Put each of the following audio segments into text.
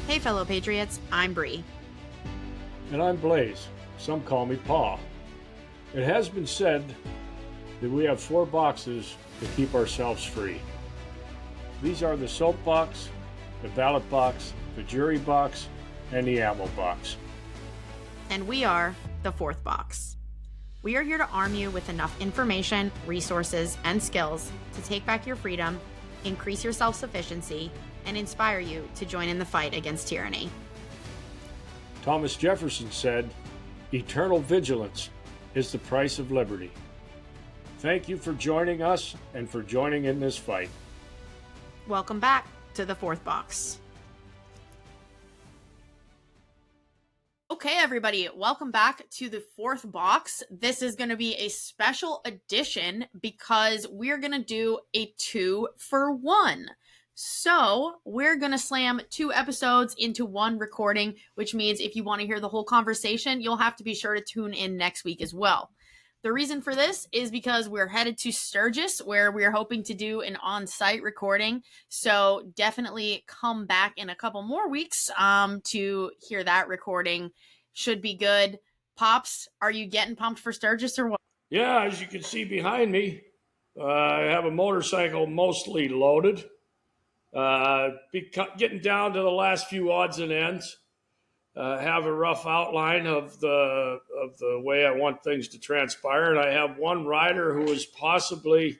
Hey, fellow patriots, I'm Bree. And I'm Blaze. Some call me Pa. It has been said that we have 4 boxes to keep ourselves free. These are the soap box, the ballot box, the jury box, and the ammo box. And we are the 4th box. We are here to arm you with enough information, resources, and skills to take back your freedom, increase your self-sufficiency, and inspire you to join in the fight against tyranny. Thomas Jefferson said, "Eternal vigilance is the price of liberty." Thank you for joining us and for joining in this fight. Welcome back to the 4th box. Okay, everybody, welcome back to the 4th box. This is going to be a special edition because we're going to do a 2-for-1. So we're going to slam 2 episodes into 1 recording, which means if you want to hear the whole conversation, you'll have to be sure to tune in next week as well. The reason for this is because we're headed to Sturgis, where we're hoping to do an on-site recording. So definitely come back in a couple more weeks to hear that recording. Should be good. Pops, are you getting pumped for Sturgis or what? Yeah, as you can see behind me, I have a motorcycle mostly loaded. Getting down to the last few odds and ends. Have a rough outline of the way I want things to transpire, and I have one rider who is possibly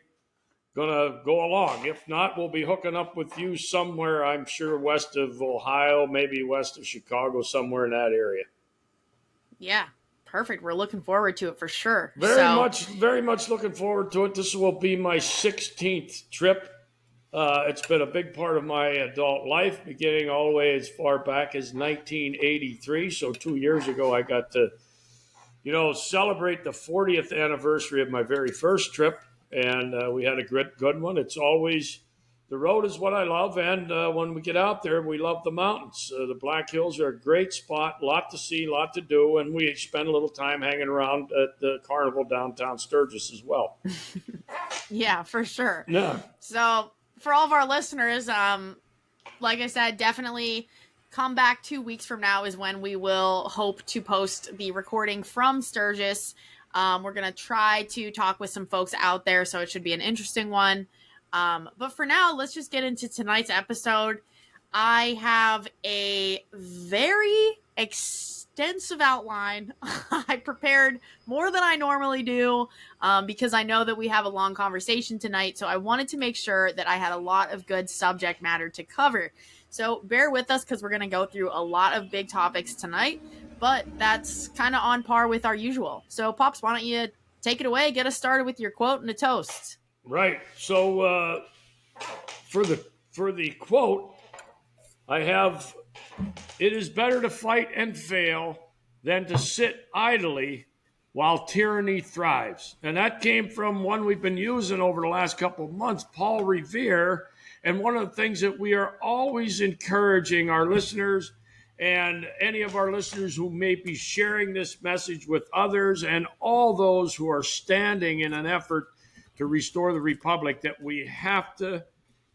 going to go along. If not, we'll be hooking up with you somewhere, I'm sure, west of Ohio, maybe west of Chicago, somewhere in that area. Yeah, perfect. We're looking forward to it for sure. Very much looking forward to it. This will be my 16th trip. It's been a big part of my adult life, beginning all the way as far back as 1983. So 2 years ago, I got to, celebrate the 40th anniversary of my very first trip, and we had a good one. It's always, the road is what I love, and when we get out there, we love the mountains. The Black Hills are a great spot, a lot to see, a lot to do, and we spend a little time hanging around at the carnival downtown Sturgis as well. Yeah, for sure. Yeah. So for all of our listeners, like I said, definitely come back 2 weeks from now is when we will hope to post the recording from Sturgis. We're going to try to talk with some folks out there, so it should be an interesting one. But for now, let's just get into tonight's episode. I have a very extensive outline. I prepared more than I normally do because I know that we have a long conversation tonight. So I wanted to make sure that I had a lot of good subject matter to cover. So bear with us because we're going to go through a lot of big topics tonight, but that's kind of on par with our usual. So Pops, why don't you take it away? Get us started with your quote and a toast. Right. So for the quote, I have, "It is better to fight and fail than to sit idly while tyranny thrives." And that came from one we've been using over the last couple of months, Paul Revere. And one of the things that we are always encouraging our listeners and any of our listeners who may be sharing this message with others and all those who are standing in an effort to restore the republic, that we have to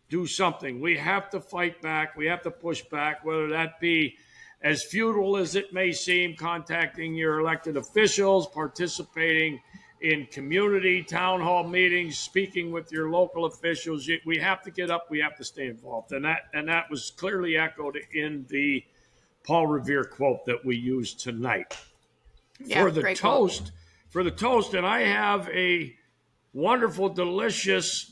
do something. We have to fight back. We have to push back, whether that be, as futile as it may seem, contacting your elected officials, participating in community town hall meetings, speaking with your local officials. We have to get up. We have to stay involved. And that was clearly echoed in the Paul Revere quote that we used tonight. Yeah, for the toast, and I have a wonderful, delicious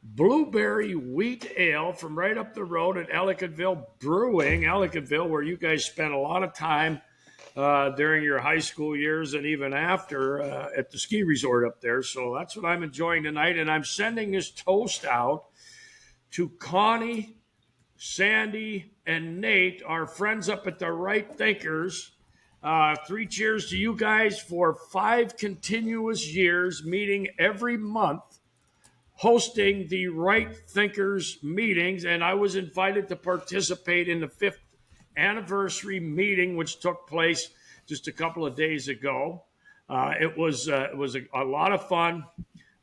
blueberry wheat ale from right up the road at Ellicottville Brewing, Ellicottville, where you guys spent a lot of time during your high school years and even after at the ski resort up there. So that's what I'm enjoying tonight. And I'm sending this toast out to Connie, Sandy, and Nate, our friends up at the Right Thinkers. 3 cheers to you guys for 5 continuous years, meeting every month, hosting the Right Thinkers meetings. And I was invited to participate in the 5th anniversary meeting, which took place just a couple of days ago. It was a lot of fun.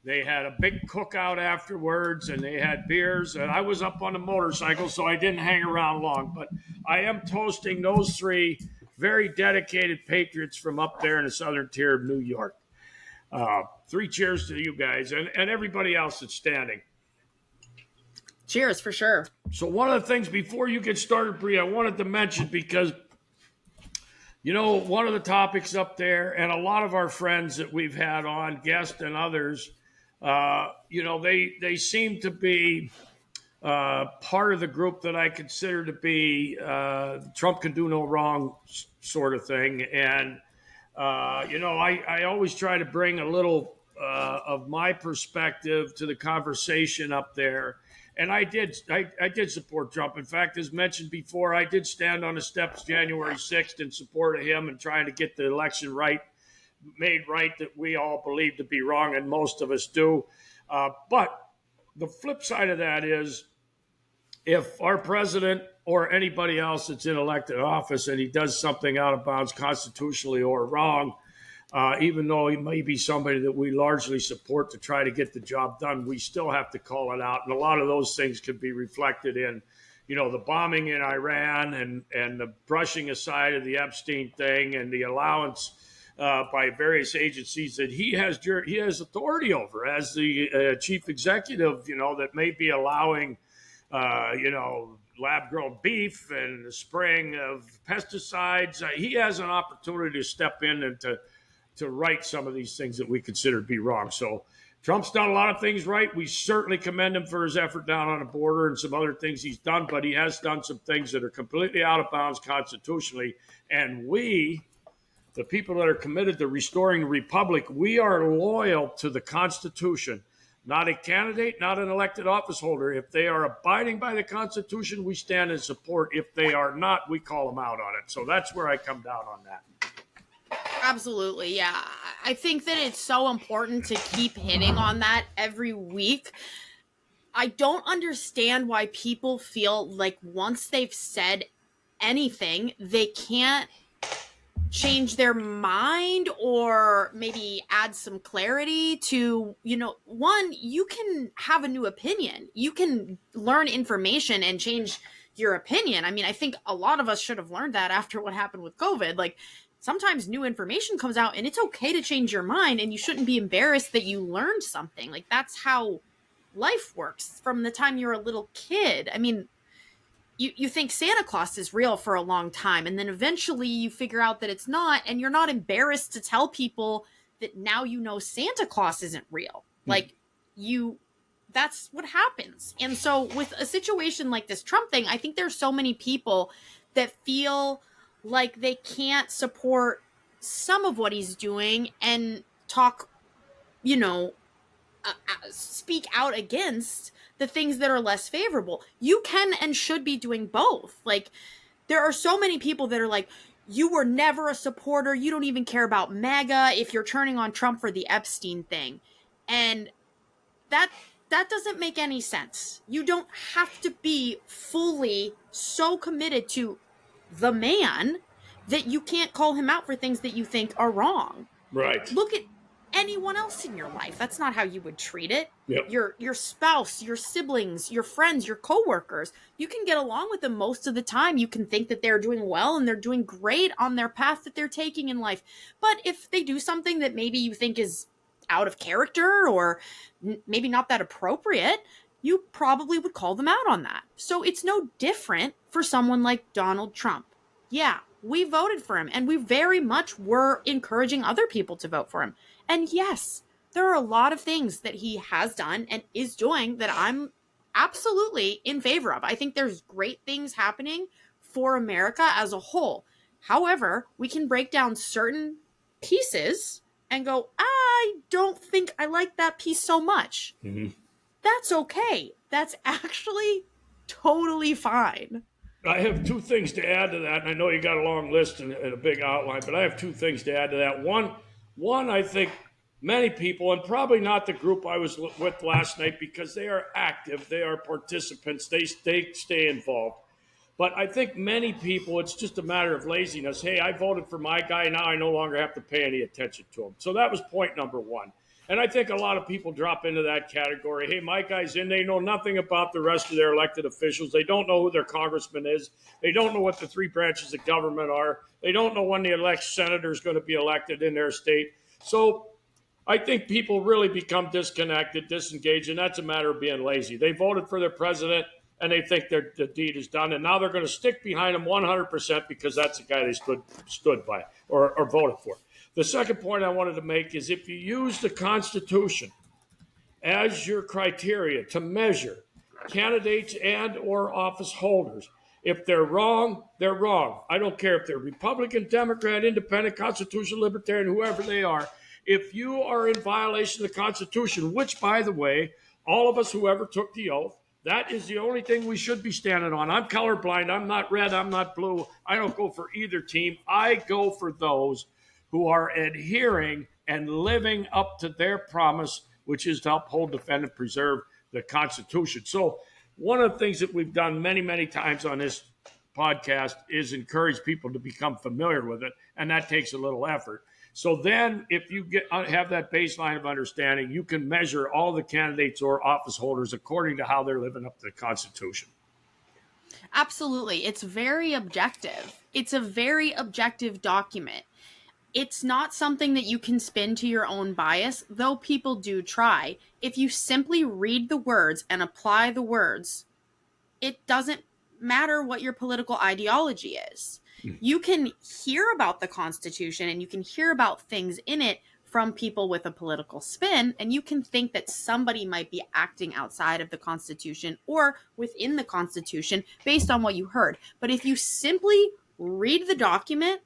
They had a big cookout afterwards, and they had beers. And I was up on a motorcycle, so I didn't hang around long. But I am toasting those three very dedicated patriots from up there in the southern tier of New York. Three cheers to you guys and everybody else that's standing. Cheers for sure. So one of the things before you get started, Bree, I wanted to mention because one of the topics up there, and a lot of our friends that we've had on, guests and others, they seem to be part of the group that I consider to be Trump can do no wrong sort of thing. And, I always try to bring a little of my perspective to the conversation up there. And I did support Trump. In fact, as mentioned before, I did stand on the steps January 6th in support of him and trying to get the election made right that we all believe to be wrong, and most of us do. But the flip side of that is if our president or anybody else that's in elected office and he does something out of bounds constitutionally or wrong, even though he may be somebody that we largely support to try to get the job done, we still have to call it out. And a lot of those things could be reflected in, the bombing in Iran and the brushing aside of the Epstein thing and the allowance by various agencies that he has authority over as the chief executive, that may be allowing, lab-grown beef and the spraying of pesticides. He has an opportunity to step in and to right some of these things that we consider to be wrong. So Trump's done a lot of things right. We certainly commend him for his effort down on the border and some other things he's done, but he has done some things that are completely out of bounds constitutionally. And we, the people that are committed to restoring the republic, we are loyal to the Constitution, not a candidate, not an elected office holder. If they are abiding by the Constitution, we stand in support. If they are not, we call them out on it. So that's where I come down on that. Absolutely, yeah. I think that it's so important to keep hitting on that every week. I don't understand why people feel like once they've said anything, they can't change their mind or maybe add some clarity to, one, you can have a new opinion. You can learn information and change your opinion. I mean, I think a lot of us should have learned that after what happened with COVID. Like, sometimes new information comes out and it's okay to change your mind, and you shouldn't be embarrassed that you learned something. Like, that's how life works from the time you're a little kid. I mean, you think Santa Claus is real for a long time, and then eventually you figure out that it's not, and you're not embarrassed to tell people that now Santa Claus isn't real. Like, that's what happens. And so with a situation like this Trump thing, I think there's so many people that feel like they can't support some of what he's doing and talk, speak out against the things that are less favorable. You can and should be doing both. Like, there are so many people that are like, you were never a supporter. You don't even care about MAGA if you're turning on Trump for the Epstein thing. And that doesn't make any sense. You don't have to be fully so committed to the man that you can't call him out for things that you think are wrong. Right. Look at anyone else in your life. That's not how you would treat it. Yep. Your spouse, your siblings, your friends, your coworkers. You can get along with them most of the time. You can think that they're doing well and they're doing great on their path that they're taking in life. But if they do something that maybe you think is out of character or maybe not that appropriate, you probably would call them out on that. So it's no different for someone like Donald Trump. Yeah, we voted for him, and we very much were encouraging other people to vote for him. And yes, there are a lot of things that he has done and is doing that I'm absolutely in favor of. I think there's great things happening for America as a whole. However, we can break down certain pieces and go, I don't think I like that piece so much. Mm-hmm. That's okay. That's actually totally fine. I have two things to add to that, and I know you got a long list and a big outline, but I have two things to add to that. One, I think many people, and probably not the group I was with last night, because they are active, they are participants, they stay involved. But I think many people, it's just a matter of laziness. Hey, I voted for my guy, now I no longer have to pay any attention to him. So that was point number one. And I think a lot of people drop into that category. Hey, my guy's in. They know nothing about the rest of their elected officials. They don't know who their congressman is. They don't know what the three branches of government are. They don't know when the elect senator is going to be elected in their state. So I think people really become disconnected, disengaged, and that's a matter of being lazy. They voted for their president, and they think the deed is done, and now they're going to stick behind him 100% because that's the guy they stood by or voted for. The second point I wanted to make is if you use the Constitution as your criteria to measure candidates and or office holders, if they're wrong, they're wrong. I don't care if they're Republican, Democrat, Independent, Constitutional, Libertarian, whoever they are. If you are in violation of the Constitution, which, by the way, all of us, whoever took the oath, that is the only thing we should be standing on. I'm colorblind. I'm not red. I'm not blue. I don't go for either team. I go for those who are adhering and living up to their promise, which is to uphold, defend, and preserve the Constitution. So one of the things that we've done many, many times on this podcast is encourage people to become familiar with it, and that takes a little effort. So then if you have that baseline of understanding, you can measure all the candidates or office holders according to how they're living up to the Constitution. Absolutely. It's very objective. It's a very objective document. It's not something that you can spin to your own bias, though people do try. If you simply read the words and apply the words, it doesn't matter what your political ideology is. You can hear about the Constitution and you can hear about things in it from people with a political spin, and you can think that somebody might be acting outside of the Constitution or within the Constitution based on what you heard. But if you simply read the document,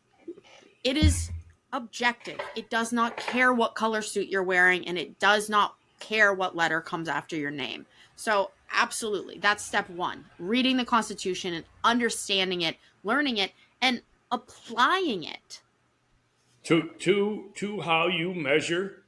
it is objective. It does not care what color suit you're wearing, and it does not care what letter comes after your name. So absolutely, that's step one. Reading the Constitution and understanding it, learning it, and applying it. To how you measure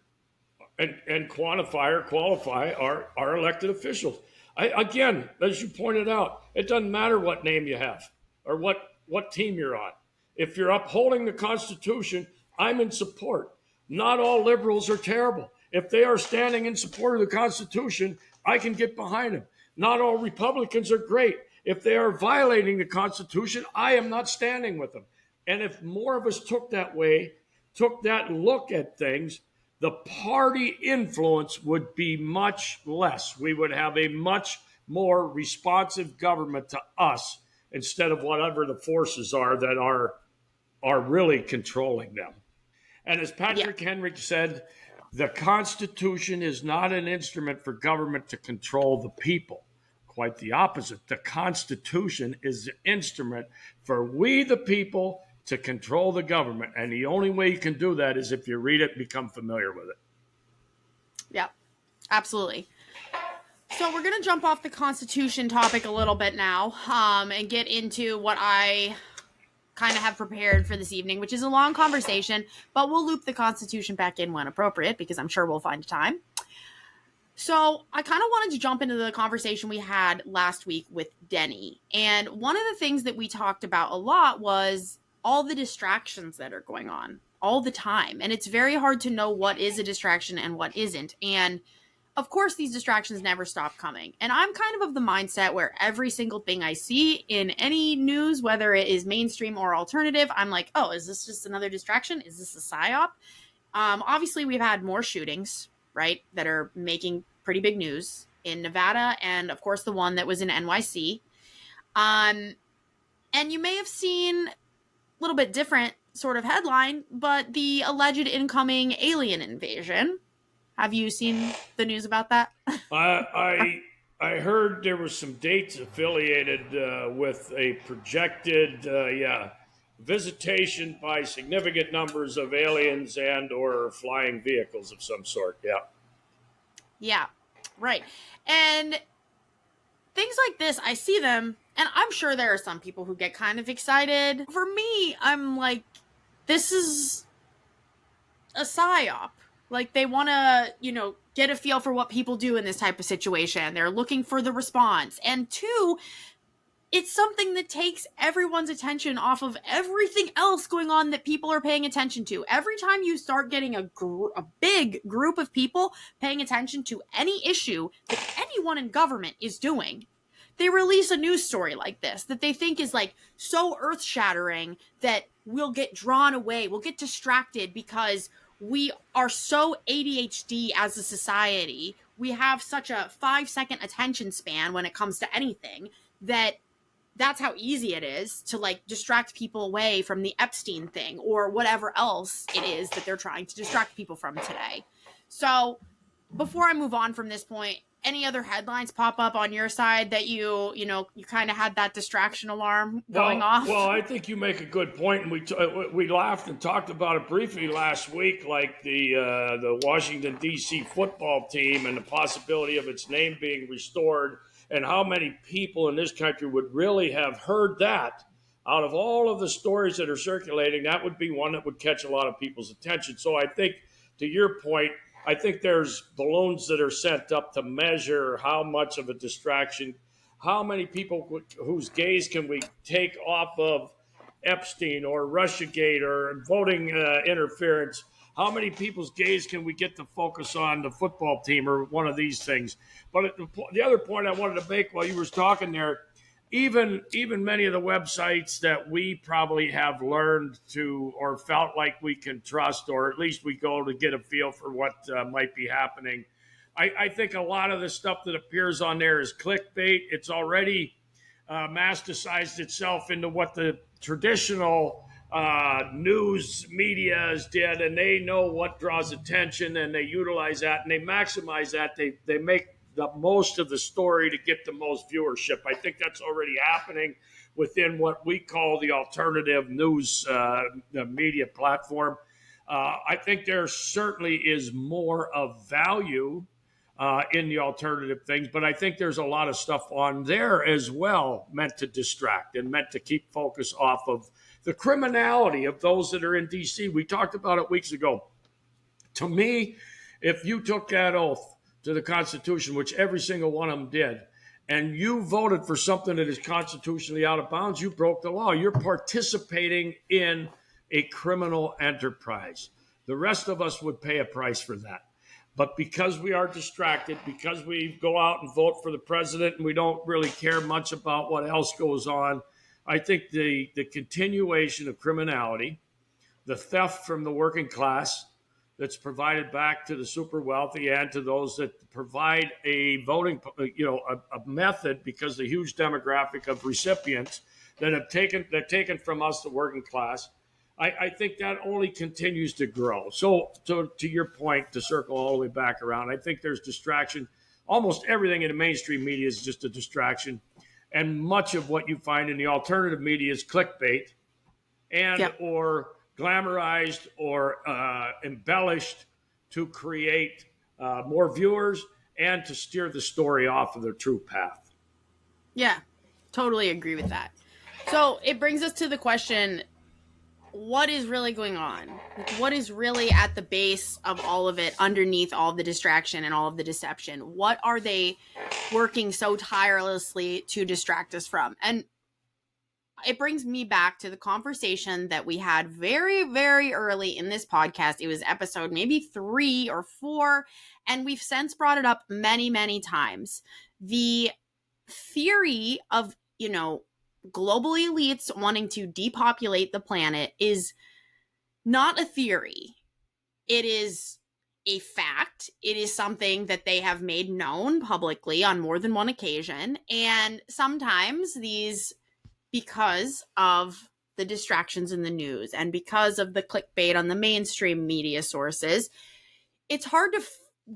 and quantify or qualify our elected officials. Again, as you pointed out, it doesn't matter what name you have or what team you're on. If you're upholding the Constitution, I'm in support. Not all liberals are terrible. If they are standing in support of the Constitution, I can get behind them. Not all Republicans are great. If they are violating the Constitution, I am not standing with them. And if more of us took that look at things, the party influence would be much less. We would have a much more responsive government to us instead of whatever the forces are that are really controlling them. And as Patrick Henry said, the Constitution is not an instrument for government to control the people. Quite the opposite. The Constitution is the instrument for we, the people, to control the government. And the only way you can do that is if you read it and become familiar with it. Yeah, absolutely. So we're going to jump off the Constitution topic a little bit now and get into what I kind of have prepared for this evening, which is a long conversation, but we'll loop the Constitution back in when appropriate because I'm sure we'll find time. So I kind of wanted to jump into the conversation we had last week with Denny. And one of the things that we talked about a lot was all the distractions that are going on all the time. And it's very hard to know what is a distraction and what isn't. And of course, these distractions never stop coming. And I'm kind of the mindset where every single thing I see in any news, whether it is mainstream or alternative, I'm like, oh, is this just another distraction? Is this a psyop? Obviously, we've had more shootings, right, that are making pretty big news in Nevada. And of course, the one that was in NYC. And you may have seen a little bit different sort of headline, but the alleged incoming alien invasion. Have you seen the news about that? I heard there were some dates affiliated with a projected, visitation by significant numbers of aliens and or flying vehicles of some sort. Yeah. Yeah, right. And things like this, I see them, and I'm sure there are some people who get kind of excited. For me, I'm like, this is a psyop. Like, they want to, get a feel for what people do in this type of situation. They're looking for the response. And two, it's something that takes everyone's attention off of everything else going on that people are paying attention to. Every time you start getting a big group of people paying attention to any issue that anyone in government is doing, they release a news story like this that they think is like so earth shattering that we'll get drawn away, we'll get distracted because we are so ADHD as a society. We have such a 5-second attention span when it comes to anything that that's how easy it is to like distract people away from the Epstein thing or whatever else it is that they're trying to distract people from today. So before I move on from this point, any other headlines pop up on your side that you kind of had that distraction alarm going off? Well, I think you make a good point, and we laughed and talked about it briefly last week, like the Washington D.C. football team and the possibility of its name being restored, and how many people in this country would really have heard that. Out of all of the stories that are circulating, that would be one that would catch a lot of people's attention. So I think, to your point, I think there's balloons that are sent up to measure how much of a distraction, how many people whose gaze can we take off of Epstein or Russiagate or voting interference. How many people's gaze can we get to focus on the football team or one of these things? But the other point I wanted to make while you were talking there, even many of the websites that we probably have learned to or felt like we can trust, or at least we go to get a feel for what might be happening. I think a lot of the stuff that appears on there is clickbait. It's already masticized itself into what the traditional news medias did, and they know what draws attention, and they utilize that, and they maximize that. They make the most of the story to get the most viewership. I think that's already happening within what we call the alternative news the media platform. I think there certainly is more of value in the alternative things, but I think there's a lot of stuff on there as well meant to distract and meant to keep focus off of the criminality of those that are in D.C. We talked about it weeks ago. To me, if you took that oath to the Constitution, which every single one of them did, and you voted for something that is constitutionally out of bounds, you broke the law. You're participating in a criminal enterprise. The rest of us would pay a price for that. But because we are distracted, because we go out and vote for the president and we don't really care much about what else goes on, I think the continuation of criminality, the theft from the working class that's provided back to the super wealthy and to those that provide a voting, a method, because the huge demographic of recipients that have taken from us, the working class, I think that only continues to grow. So to your point, to circle all the way back around, I think there's distraction. Almost everything in the mainstream media is just a distraction. And much of what you find in the alternative media is clickbait and or glamorized or embellished to create more viewers and to steer the story off of their true path. Yeah, totally agree with that. So it brings us to the question, what is really going on? What is really at the base of all of it, underneath all of the distraction and all of the deception? What are they working so tirelessly to distract us from? And it brings me back to the conversation that we had very, very early in this podcast. It was episode maybe 3 or 4, and we've since brought it up many, many times. The theory of, global elites wanting to depopulate the planet is not a theory. It is a fact. It is something that they have made known publicly on more than one occasion. And sometimes because of the distractions in the news and because of the clickbait on the mainstream media sources, it's hard to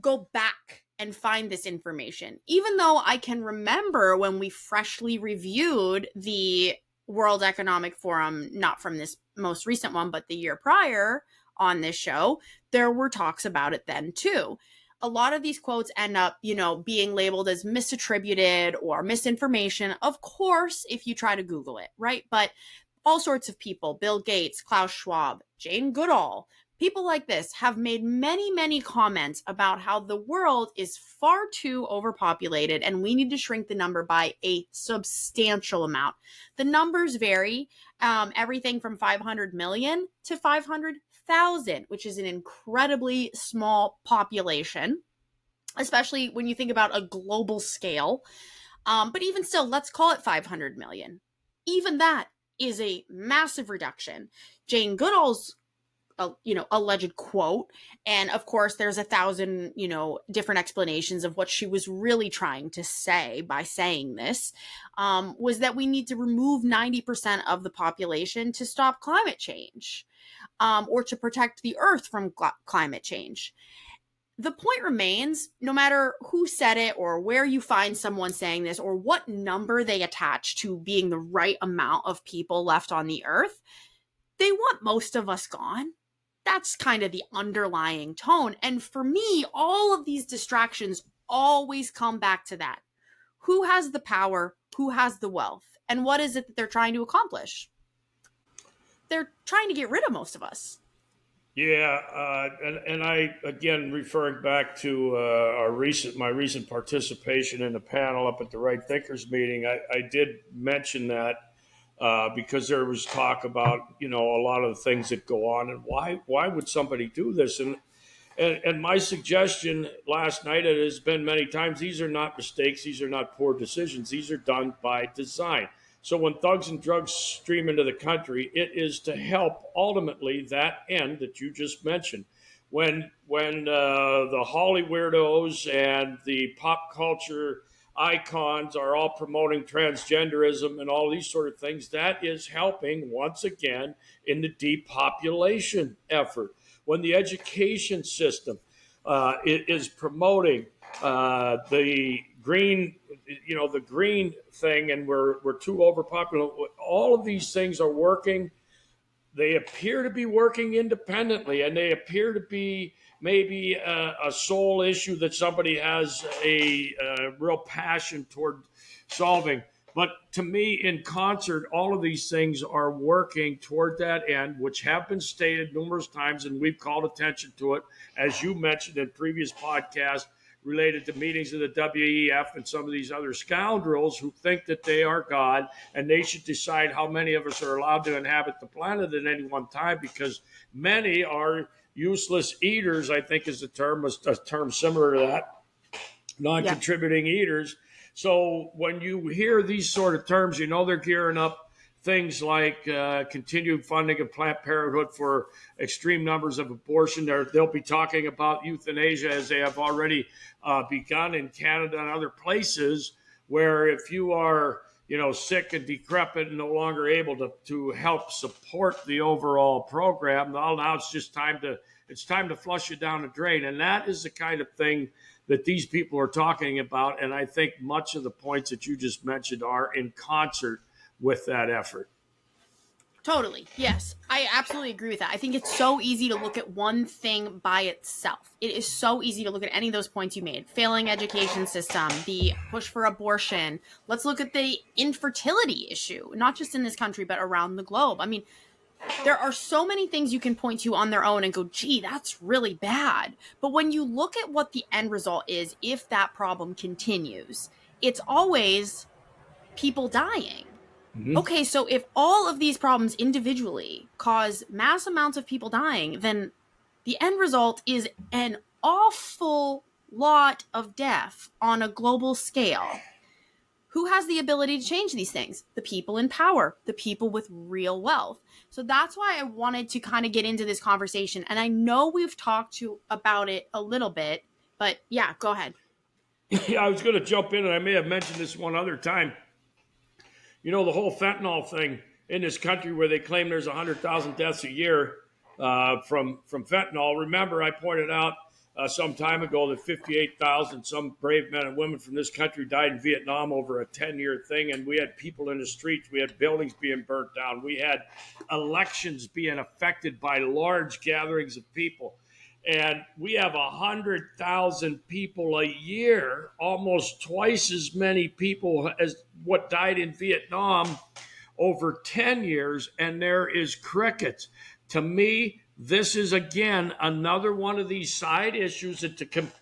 go back and find this information. Even though I can remember when we freshly reviewed the World Economic Forum, not from this most recent one, but the year prior on this show, there were talks about it then too. A lot of these quotes end up, being labeled as misattributed or misinformation. Of course, if you try to Google it, right? But all sorts of people, Bill Gates, Klaus Schwab, Jane Goodall, People like this have made many, many comments about how the world is far too overpopulated and we need to shrink the number by a substantial amount. The numbers vary, everything from 500 million to 500,000, which is an incredibly small population, especially when you think about a global scale. But even still, let's call it 500 million. Even that is a massive reduction. Jane Goodall's alleged quote, and of course there's 1,000 different explanations of what she was really trying to say by saying this, was that we need to remove 90% of the population to stop climate change, or to protect the earth from climate change. The point remains, no matter who said it or where you find someone saying this or what number they attach to being the right amount of people left on the earth, they want most of us gone. That's kind of the underlying tone. And for me, all of these distractions always come back to that. Who has the power? Who has the wealth? And what is it that they're trying to accomplish? They're trying to get rid of most of us. Yeah, and I, again, referring back to my recent participation in the panel up at the Right Thinkers meeting, I did mention that because there was talk about a lot of the things that go on, and why would somebody do this? And my suggestion last night, it has been many times, these are not mistakes, these are not poor decisions, these are done by design. So when thugs and drugs stream into the country, it is to help ultimately that end that you just mentioned. When the Holly weirdos and the pop culture icons are all promoting transgenderism and all these sort of things, that is helping once again in the depopulation effort. When the education system is promoting the green, the green thing, and we're too overpopulated. All of these things are working. They appear to be working independently, and they appear to be maybe a sole issue that somebody has a real passion toward solving. But to me, in concert, all of these things are working toward that end, which have been stated numerous times, and we've called attention to it, as you mentioned in previous podcasts, related to meetings of the WEF and some of these other scoundrels who think that they are God and they should decide how many of us are allowed to inhabit the planet at any one time, because many are useless eaters, I think is a term similar to that, non-contributing eaters. So when you hear these sort of terms, they're gearing up things like continued funding of Planned Parenthood for extreme numbers of abortion. They'll be talking about euthanasia, as they have already begun in Canada and other places, where if you are sick and decrepit and no longer able to help support the overall program, well, now it's just time to flush it down the drain. And that is the kind of thing that these people are talking about. And I think much of the points that you just mentioned are in concert with that effort. Totally. Yes. I absolutely agree with that. I think it's so easy to look at one thing by itself. It is so easy to look at any of those points you made. Failing education system, the push for abortion. Let's look at the infertility issue, not just in this country, but around the globe. I mean, there are so many things you can point to on their own and go, gee, that's really bad. But when you look at what the end result is, if that problem continues, it's always people dying. Mm-hmm. Okay, so if all of these problems individually cause mass amounts of people dying, then the end result is an awful lot of death on a global scale. Who has the ability to change these things? The people in power, the people with real wealth. So that's why I wanted to kind of get into this conversation. And I know we've talked about it a little bit, but yeah, go ahead. Yeah, I was going to jump in, and I may have mentioned this one other time. The whole fentanyl thing in this country, where they claim there's 100,000 deaths a year from fentanyl. Remember, I pointed out some time ago that 58,000 some brave men and women from this country died in Vietnam over a 10-year thing, and we had people in the streets, we had buildings being burnt down, we had elections being affected by large gatherings of people. And we have 100,000 people a year, almost twice as many people as what died in Vietnam over 10 years, and there is crickets. To me, This is, again, another one of these side issues that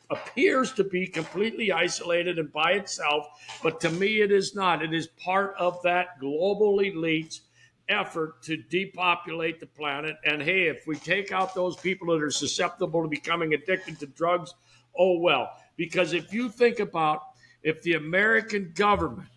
appears to be completely isolated and by itself, but to me it is not. It is part of that global elite's effort to depopulate the planet. And hey, if we take out those people that are susceptible to becoming addicted to drugs, oh well. Because if you think about, if the American government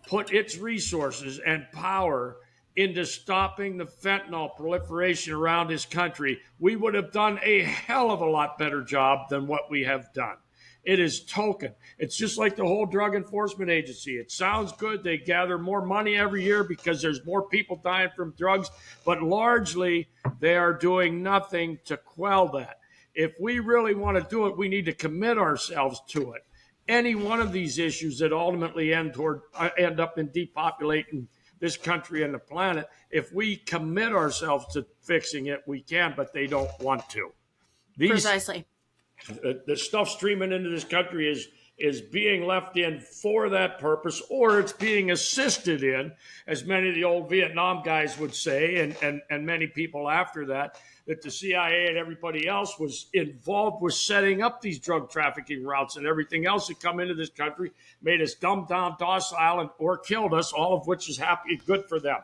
put its resources and power into stopping the fentanyl proliferation around this country, we would have done a hell of a lot better job than what we have done. It is token. It's just like the whole Drug Enforcement Agency. It sounds good. They gather more money every year because there's more people dying from drugs, but largely they are doing nothing to quell that. If we really want to do it, we need to commit ourselves to it. Any one of these issues that ultimately end up in depopulating this country and the planet, if we commit ourselves to fixing it, we can, but they don't want to. Precisely. The stuff streaming into this country is being left in for that purpose, or it's being assisted in, as many of the old Vietnam guys would say, and many people after that the CIA and everybody else was involved with setting up these drug trafficking routes and everything else that come into this country, made us dumbed down, docile, or killed us, all of which is good for them.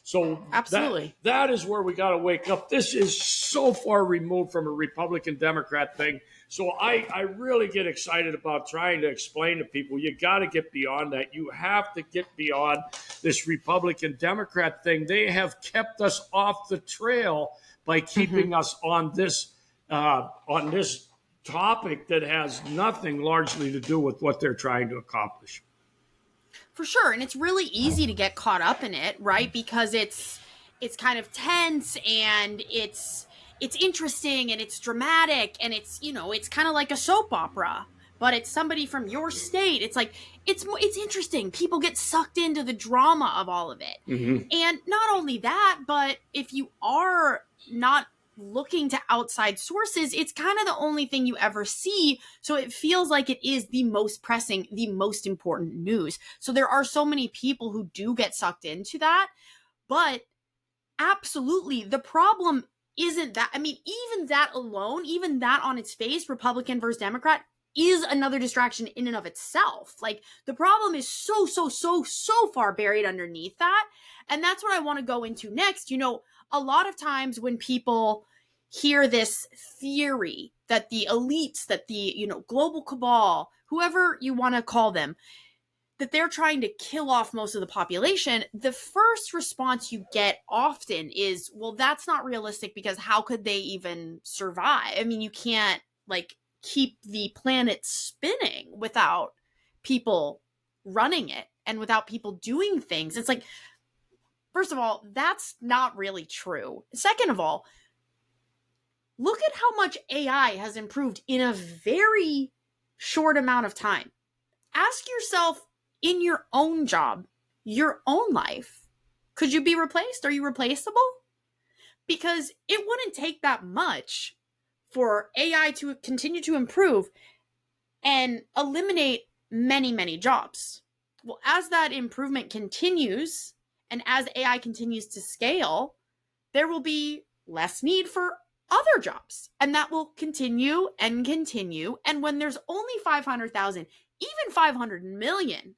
So absolutely, that is where we got to wake up. This is so far removed from a Republican Democrat thing. So I really get excited about trying to explain to people, you got to get beyond that. You have to get beyond this Republican Democrat thing. They have kept us off the trail by keeping us on this topic that has nothing largely to do with what they're trying to accomplish. For sure. And it's really easy to get caught up in it, right? Because it's kind of tense and it's interesting and it's dramatic and it's, it's kind of like a soap opera, but it's somebody from your state. It's like, it's interesting. People get sucked into the drama of all of it. Mm-hmm. And not only that, but if you are not looking to outside sources, it's kind of the only thing you ever see. So it feels like it is the most pressing, the most important news. So there are so many people who do get sucked into that. But absolutely, the problem isn't that. I mean, even that alone, even that on its face, Republican versus Democrat, is another distraction in and of itself. Like, the problem is so far buried underneath that. And that's what I want to go into next. A lot of times when people hear this theory that the elites, that the, global cabal, whoever you want to call them, that they're trying to kill off most of the population, the first response you get often is, well, that's not realistic because how could they even survive? I mean, you can't keep the planet spinning without people running it and without people doing things. It's like, first of all, that's not really true. Second of all, look at how much AI has improved in a very short amount of time. Ask yourself, in your own job, your own life, could you be replaced? Are you replaceable? Because it wouldn't take that much for AI to continue to improve and eliminate many jobs. Well, as that improvement continues, and as AI continues to scale, there will be less need for other jobs. And that will continue and continue. And when there's only 500,000, even 500 million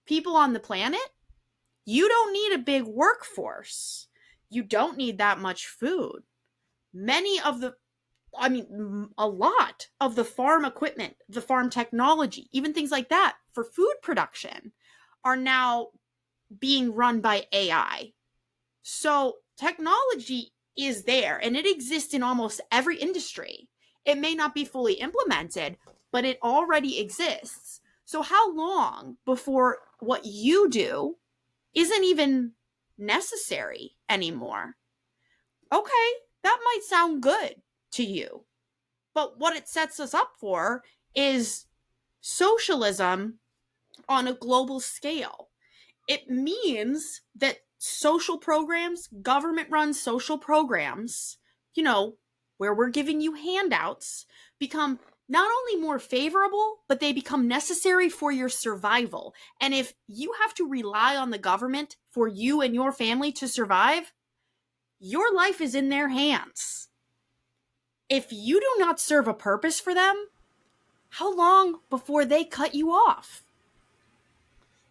people on the planet, you don't need a big workforce. You don't need that much food. A lot of the farm equipment, the farm technology, even things like that for food production are now being run by AI. So technology is there and it exists in almost every industry. It may not be fully implemented, but it already exists. So how long before what you do isn't even necessary anymore? Okay, that might sound good to you, but what it sets us up for is socialism on a global scale. It means that social programs, government-run social programs, where we're giving you handouts, become not only more favorable, but they become necessary for your survival. And if you have to rely on the government for you and your family to survive, your life is in their hands. If you do not serve a purpose for them, how long before they cut you off?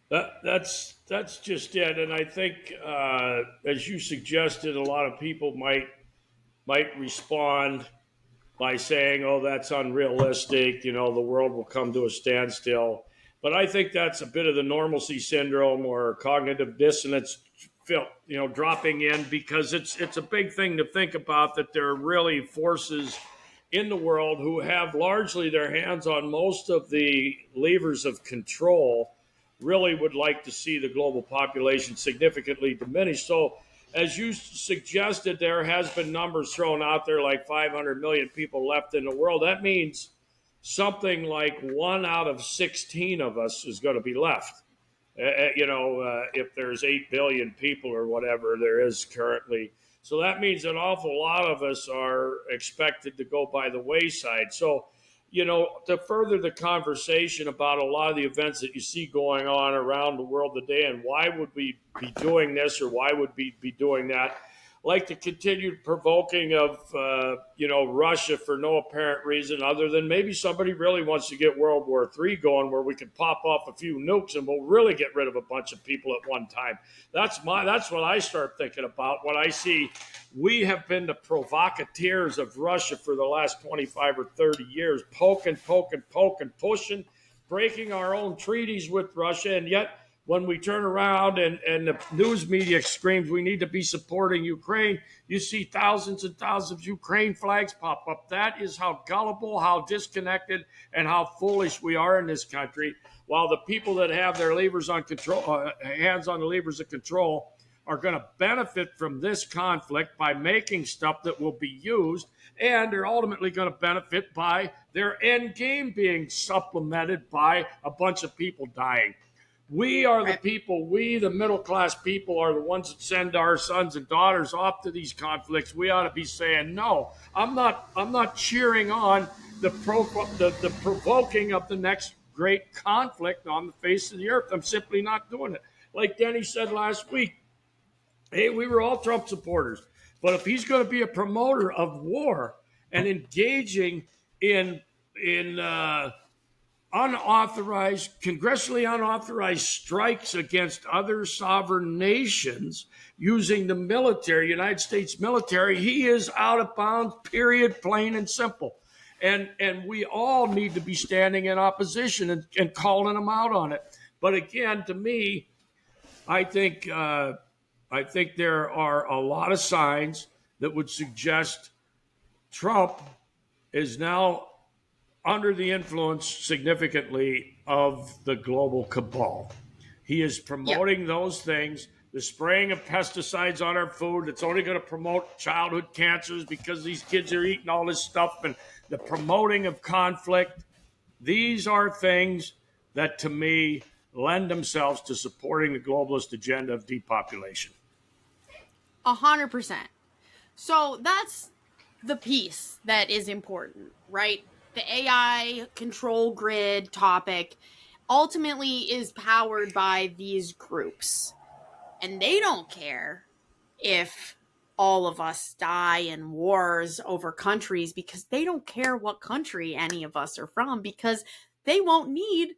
That's just it, and I think, as you suggested, a lot of people might respond by saying, "Oh, that's unrealistic." The world will come to a standstill. But I think that's a bit of the normalcy syndrome or cognitive dissonance, dropping in, because it's a big thing to think about that there are really forces in the world who have largely their hands on most of the levers of control, really would like to see the global population significantly diminished. So, as you suggested, there has been numbers thrown out there like 500 million people left in the world. That means something like 1 out of 16 of us is going to be left. If there's 8 billion people or whatever there is currently. So that means an awful lot of us are expected to go by the wayside. So, to further the conversation about a lot of the events that you see going on around the world today and why would we be doing this or why would we be doing that, like the continued provoking of, Russia for no apparent reason other than maybe somebody really wants to get World War III going where we could pop off a few nukes and we'll really get rid of a bunch of people at one time. That's what I start thinking about when I see we have been the provocateurs of Russia for the last 25 or 30 years, poking, pushing, breaking our own treaties with Russia, and yet when we turn around and the news media screams we need to be supporting Ukraine, you see thousands and thousands of Ukraine flags pop up. That is how gullible, how disconnected, and how foolish we are in this country. While the people that have their levers on control, hands on the levers of control, are going to benefit from this conflict by making stuff that will be used, and they're ultimately going to benefit by their end game being supplemented by a bunch of people dying. We are the people, we, the middle class people, are the ones that send our sons and daughters off to these conflicts. We ought to be saying, no, I'm not cheering on the provoking of the next great conflict on the face of the earth. I'm simply not doing it. Like Denny said last week, hey, we were all Trump supporters. But if he's going to be a promoter of war and engaging in congressionally unauthorized strikes against other sovereign nations using the military, United States military, he is out of bounds, period, plain and simple. And we all need to be standing in opposition and calling him out on it. But again, to me, I think there are a lot of signs that would suggest Trump is now under the influence significantly of the global cabal. He is promoting those things. The spraying of pesticides on our food, it's only going to promote childhood cancers because these kids are eating all this stuff, and the promoting of conflict. These are things that, to me, lend themselves to supporting the globalist agenda of depopulation. 100%. So that's the piece that is important, right? The AI control grid topic ultimately is powered by these groups. And they don't care if all of us die in wars over countries because they don't care what country any of us are from because they won't need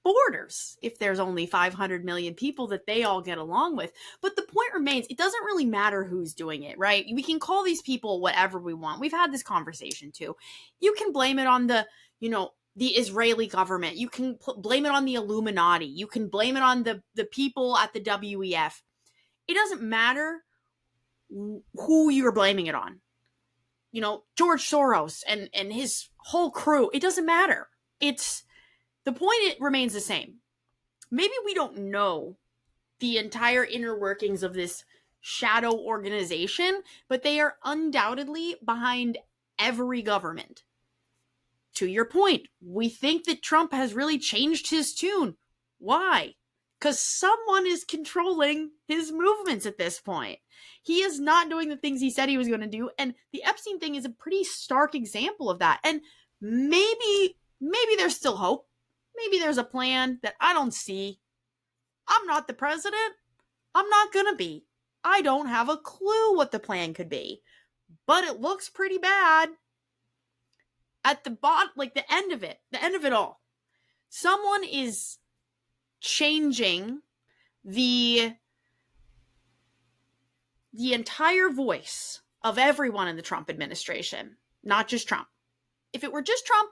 borders if there's only 500 million people that they all get along with. But the point remains, it doesn't really matter who's doing it, right? We can call these people whatever we want. We've had this conversation too. You can blame it on the Israeli government. You can blame it on the Illuminati. You can blame it on the people at the WEF. It doesn't matter who you're blaming it on. George Soros and his whole crew. It doesn't matter. The point, it remains the same. Maybe we don't know the entire inner workings of this shadow organization, but they are undoubtedly behind every government. To your point, we think that Trump has really changed his tune. Why? Because someone is controlling his movements at this point. He is not doing the things he said he was going to do, and the Epstein thing is a pretty stark example of that. And maybe there's still hope. Maybe there's a plan that I don't see. I'm not the president. I'm not going to be. I don't have a clue what the plan could be. But it looks pretty bad. at the bottom, like the end of it all, someone is changing the entire voice of everyone in the Trump administration, not just Trump. If it were just Trump,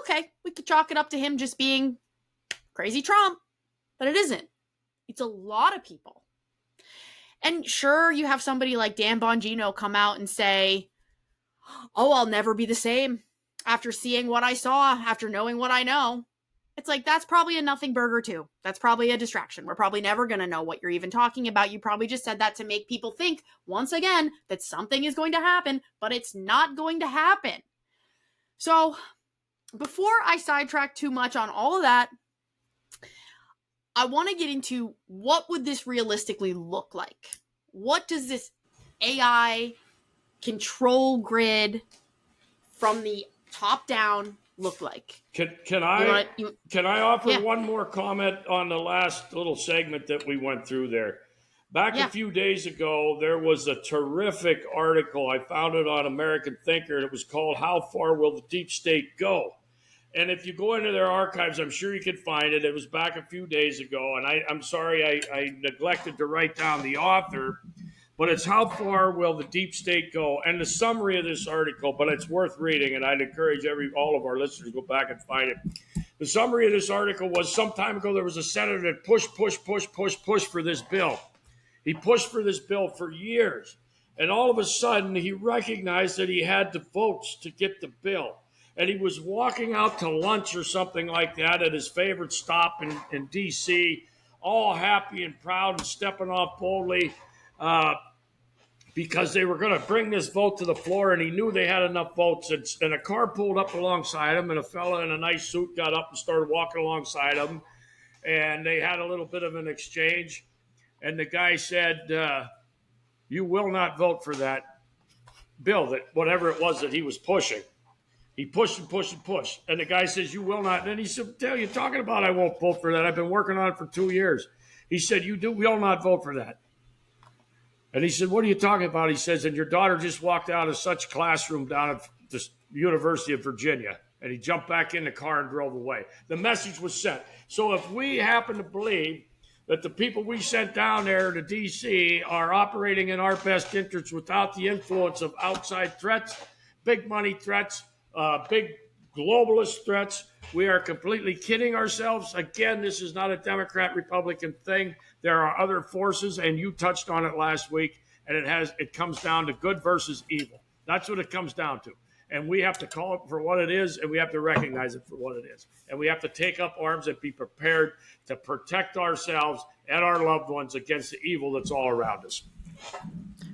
okay, we could chalk it up to him just being crazy Trump, but it isn't. It's a lot of people. And sure, you have somebody like Dan Bongino come out and say, oh, I'll never be the same after seeing what I saw, after knowing what I know. It's like, that's probably a nothing burger too. That's probably a distraction. We're probably never going to know what you're even talking about. You probably just said that to make people think, once again, that something is going to happen, but it's not going to happen. So before I sidetrack too much on all of that, I want to get into what would this realistically look like? What does this AI control grid from the top down look like? Can I offer one more comment on the last little segment that we went through there? Back a few days ago, there was a terrific article. I found it on American Thinker, and it was called "How Far Will the Deep State Go?" And if you go into their archives, I'm sure you can find it. It was back a few days ago, and I'm sorry I neglected to write down the author, but it's "How Far Will the Deep State Go?" And the summary of this article, but it's worth reading, and I'd encourage all of our listeners to go back and find it. The summary of this article was, some time ago there was a senator that pushed for this bill. He pushed for this bill for years, and all of a sudden he recognized that he had the votes to get the bill. And he was walking out to lunch or something like that at his favorite stop in D.C., all happy and proud and stepping off boldly because they were going to bring this vote to the floor, and he knew they had enough votes. And a car pulled up alongside him, and a fella in a nice suit got up and started walking alongside him, and they had a little bit of an exchange. And the guy said, you will not vote for that bill, that whatever it was that he was pushing. He pushed and pushed and pushed. And the guy says, you will not. And then he said, what are you talking about? I won't vote for that. I've been working on it for 2 years. He said, you will not vote for that. And he said, what are you talking about? He says, and your daughter just walked out of such classroom down at the University of Virginia. And he jumped back in the car and drove away. The message was sent. So if we happen to believe that the people we sent down there to D.C. are operating in our best interests without the influence of outside threats, big money threats, big globalist threats, we are completely kidding ourselves. Again, this is not a Democrat-Republican thing. There are other forces, and you touched on it last week, and it comes down to good versus evil. That's what it comes down to. And we have to call it for what it is, and we have to recognize it for what it is. And we have to take up arms and be prepared to protect ourselves and our loved ones against the evil that's all around us.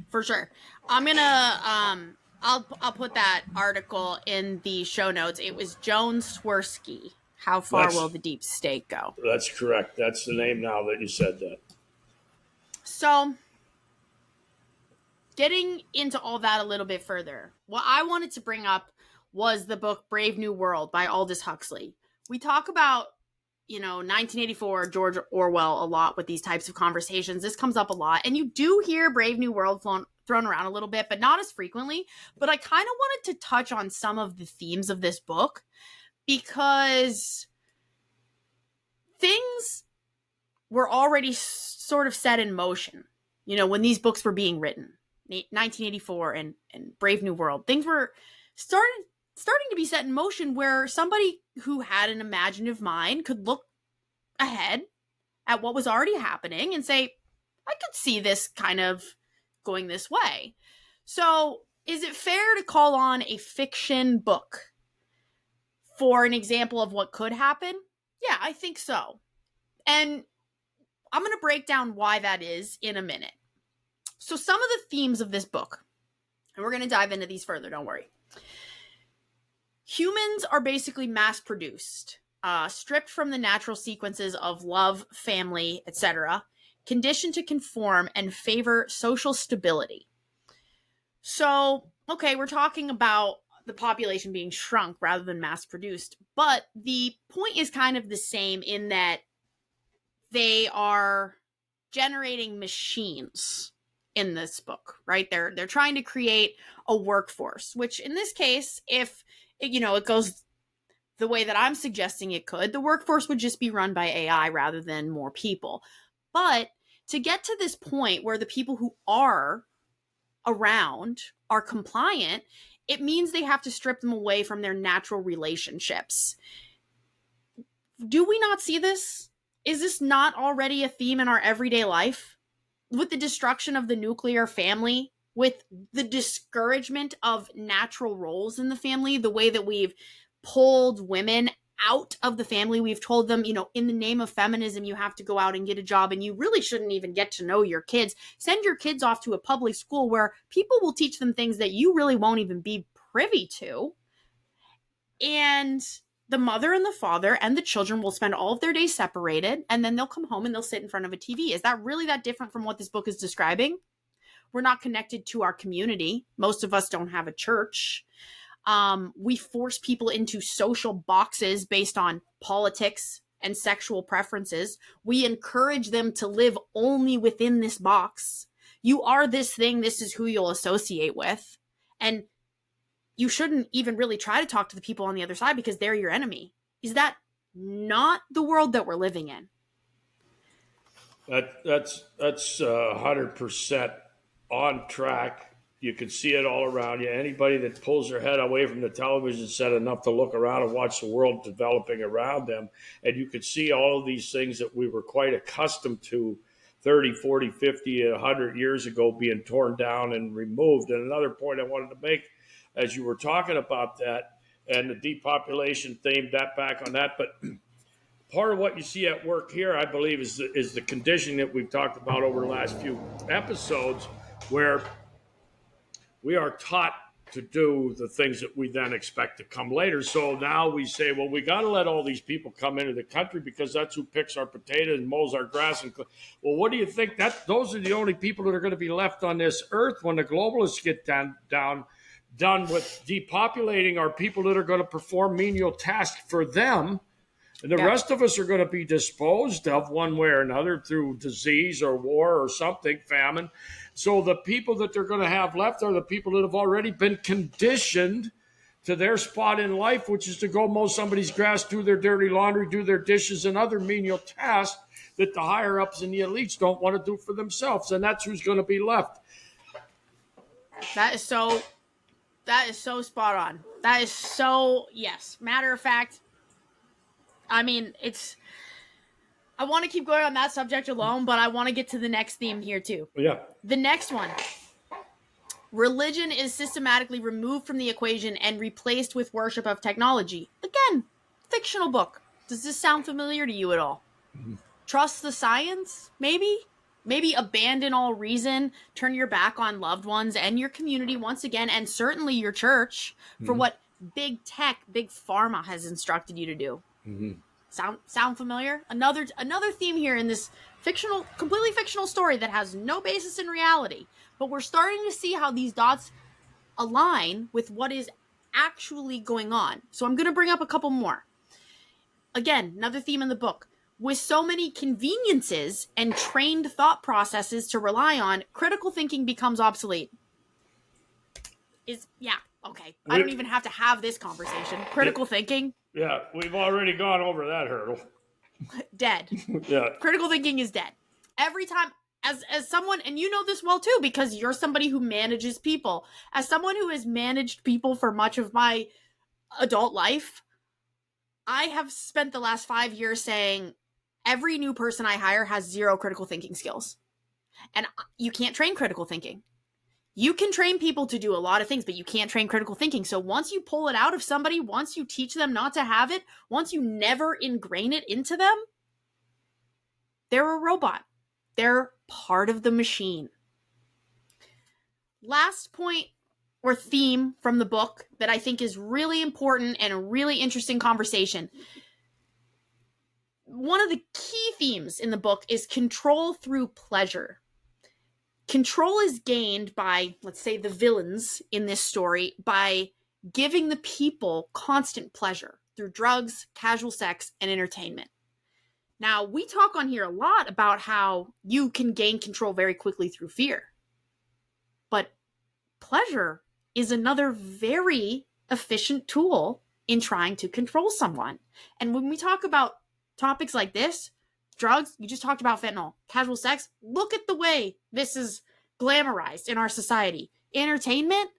For sure. I'm going to, I'll put that article in the show notes. It was Joan Swirsky. How far will the deep state go? That's correct. That's the name now that you said that. So, getting into all that a little bit further, what I wanted to bring up was the book Brave New World by Aldous Huxley. We talk about, 1984, George Orwell a lot with these types of conversations. This comes up a lot. And you do hear Brave New World thrown around a little bit, but not as frequently. But I kind of wanted to touch on some of the themes of this book because things were already sort of set in motion, when these books were being written. 1984 and Brave New World, things were starting to be set in motion where somebody who had an imaginative mind could look ahead at what was already happening and say, I could see this kind of going this way. So is it fair to call on a fiction book for an example of what could happen? Yeah, I think so. And I'm going to break down why that is in a minute. So some of the themes of this book, and we're going to dive into these further, don't worry. Humans are basically mass-produced, stripped from the natural sequences of love, family, etc., conditioned to conform and favor social stability. So, okay, we're talking about the population being shrunk rather than mass-produced, but the point is kind of the same in that they are generating machines in this book, right? They're trying to create a workforce, which in this case, if it goes the way that I'm suggesting it could, the workforce would just be run by AI rather than more people. But to get to this point where the people who are around are compliant, it means they have to strip them away from their natural relationships. Do we not see this? Is this not already a theme in our everyday life? With the destruction of the nuclear family, with the discouragement of natural roles in the family, the way that we've pulled women out of the family. We've told them, in the name of feminism, you have to go out and get a job, and you really shouldn't even get to know your kids. Send your kids off to a public school where people will teach them things that you really won't even be privy to. And the mother and the father and the children will spend all of their days separated, and then they'll come home and they'll sit in front of a TV. Is that really that different from what this book is describing? We're not connected to our community. Most of us don't have a church. We force people into social boxes based on politics and sexual preferences. We encourage them to live only within this box. You are this thing. This is who you'll associate with. And you shouldn't even really try to talk to the people on the other side because they're your enemy. Is that not the world that we're living in? That's 100% on track. You can see it all around you. Anybody that pulls their head away from the television set enough to look around and watch the world developing around them, and you could see all of these things that we were quite accustomed to 30, 40, 50, 100 years ago being torn down and removed. And another point I wanted to make as you were talking about that and the depopulation theme, that back on that, but part of what you see at work here, I believe, is the conditioning that we've talked about over the last few episodes, where we are taught to do the things that we then expect to come later. So now we say, well, we got to let all these people come into the country because that's who picks our potatoes and mows our grass. Well, what do you think? Those are the only people that are going to be left on this earth when the globalists get done with depopulating, are people that are going to perform menial tasks for them. And the rest of us are going to be disposed of one way or another through disease or war or something, famine. So the people that they're going to have left are the people that have already been conditioned to their spot in life, which is to go mow somebody's grass, do their dirty laundry, do their dishes, and other menial tasks that the higher-ups and the elites don't want to do for themselves. And that's who's going to be left. That is so spot on. That is so, yes. Matter of fact, I mean, I want to keep going on that subject alone, but I want to get to the next theme here too. Yeah. The next one. Religion is systematically removed from the equation and replaced with worship of technology. Again, fictional book. Does this sound familiar to you at all? Mm-hmm. Trust the science? Maybe? Maybe abandon all reason, turn your back on loved ones and your community once again, and certainly your church, for what big tech, big pharma has instructed you to do. Mm-hmm. Sound familiar? Another theme here in this completely fictional story that has no basis in reality. But we're starting to see how these dots align with what is actually going on. So I'm going to bring up a couple more. Again, another theme in the book. With so many conveniences and trained thought processes to rely on, critical thinking becomes obsolete. Okay. I don't even have to have this conversation. Critical thinking. Yeah, we've already gone over that hurdle. Dead. Yeah. Critical thinking is dead. Every time, as someone, and you know this well too, because you're somebody who manages people. As someone who has managed people for much of my adult life, I have spent the last 5 years saying every new person I hire has zero critical thinking skills. And you can't train critical thinking. You can train people to do a lot of things, but you can't train critical thinking. So once you pull it out of somebody, once you teach them not to have it, once you never ingrain it into them, they're a robot. They're part of the machine. Last point or theme from the book that I think is really important and a really interesting conversation. One of the key themes in the book is control through pleasure. Control is gained by, let's say, the villains in this story by giving the people constant pleasure through drugs, casual sex, and entertainment. Now, we talk on here a lot about how you can gain control very quickly through fear. But pleasure is another very efficient tool in trying to control someone. And when we talk about topics like this, drugs, you just talked about fentanyl, casual sex, look at the way this is glamorized in our society. Entertainment,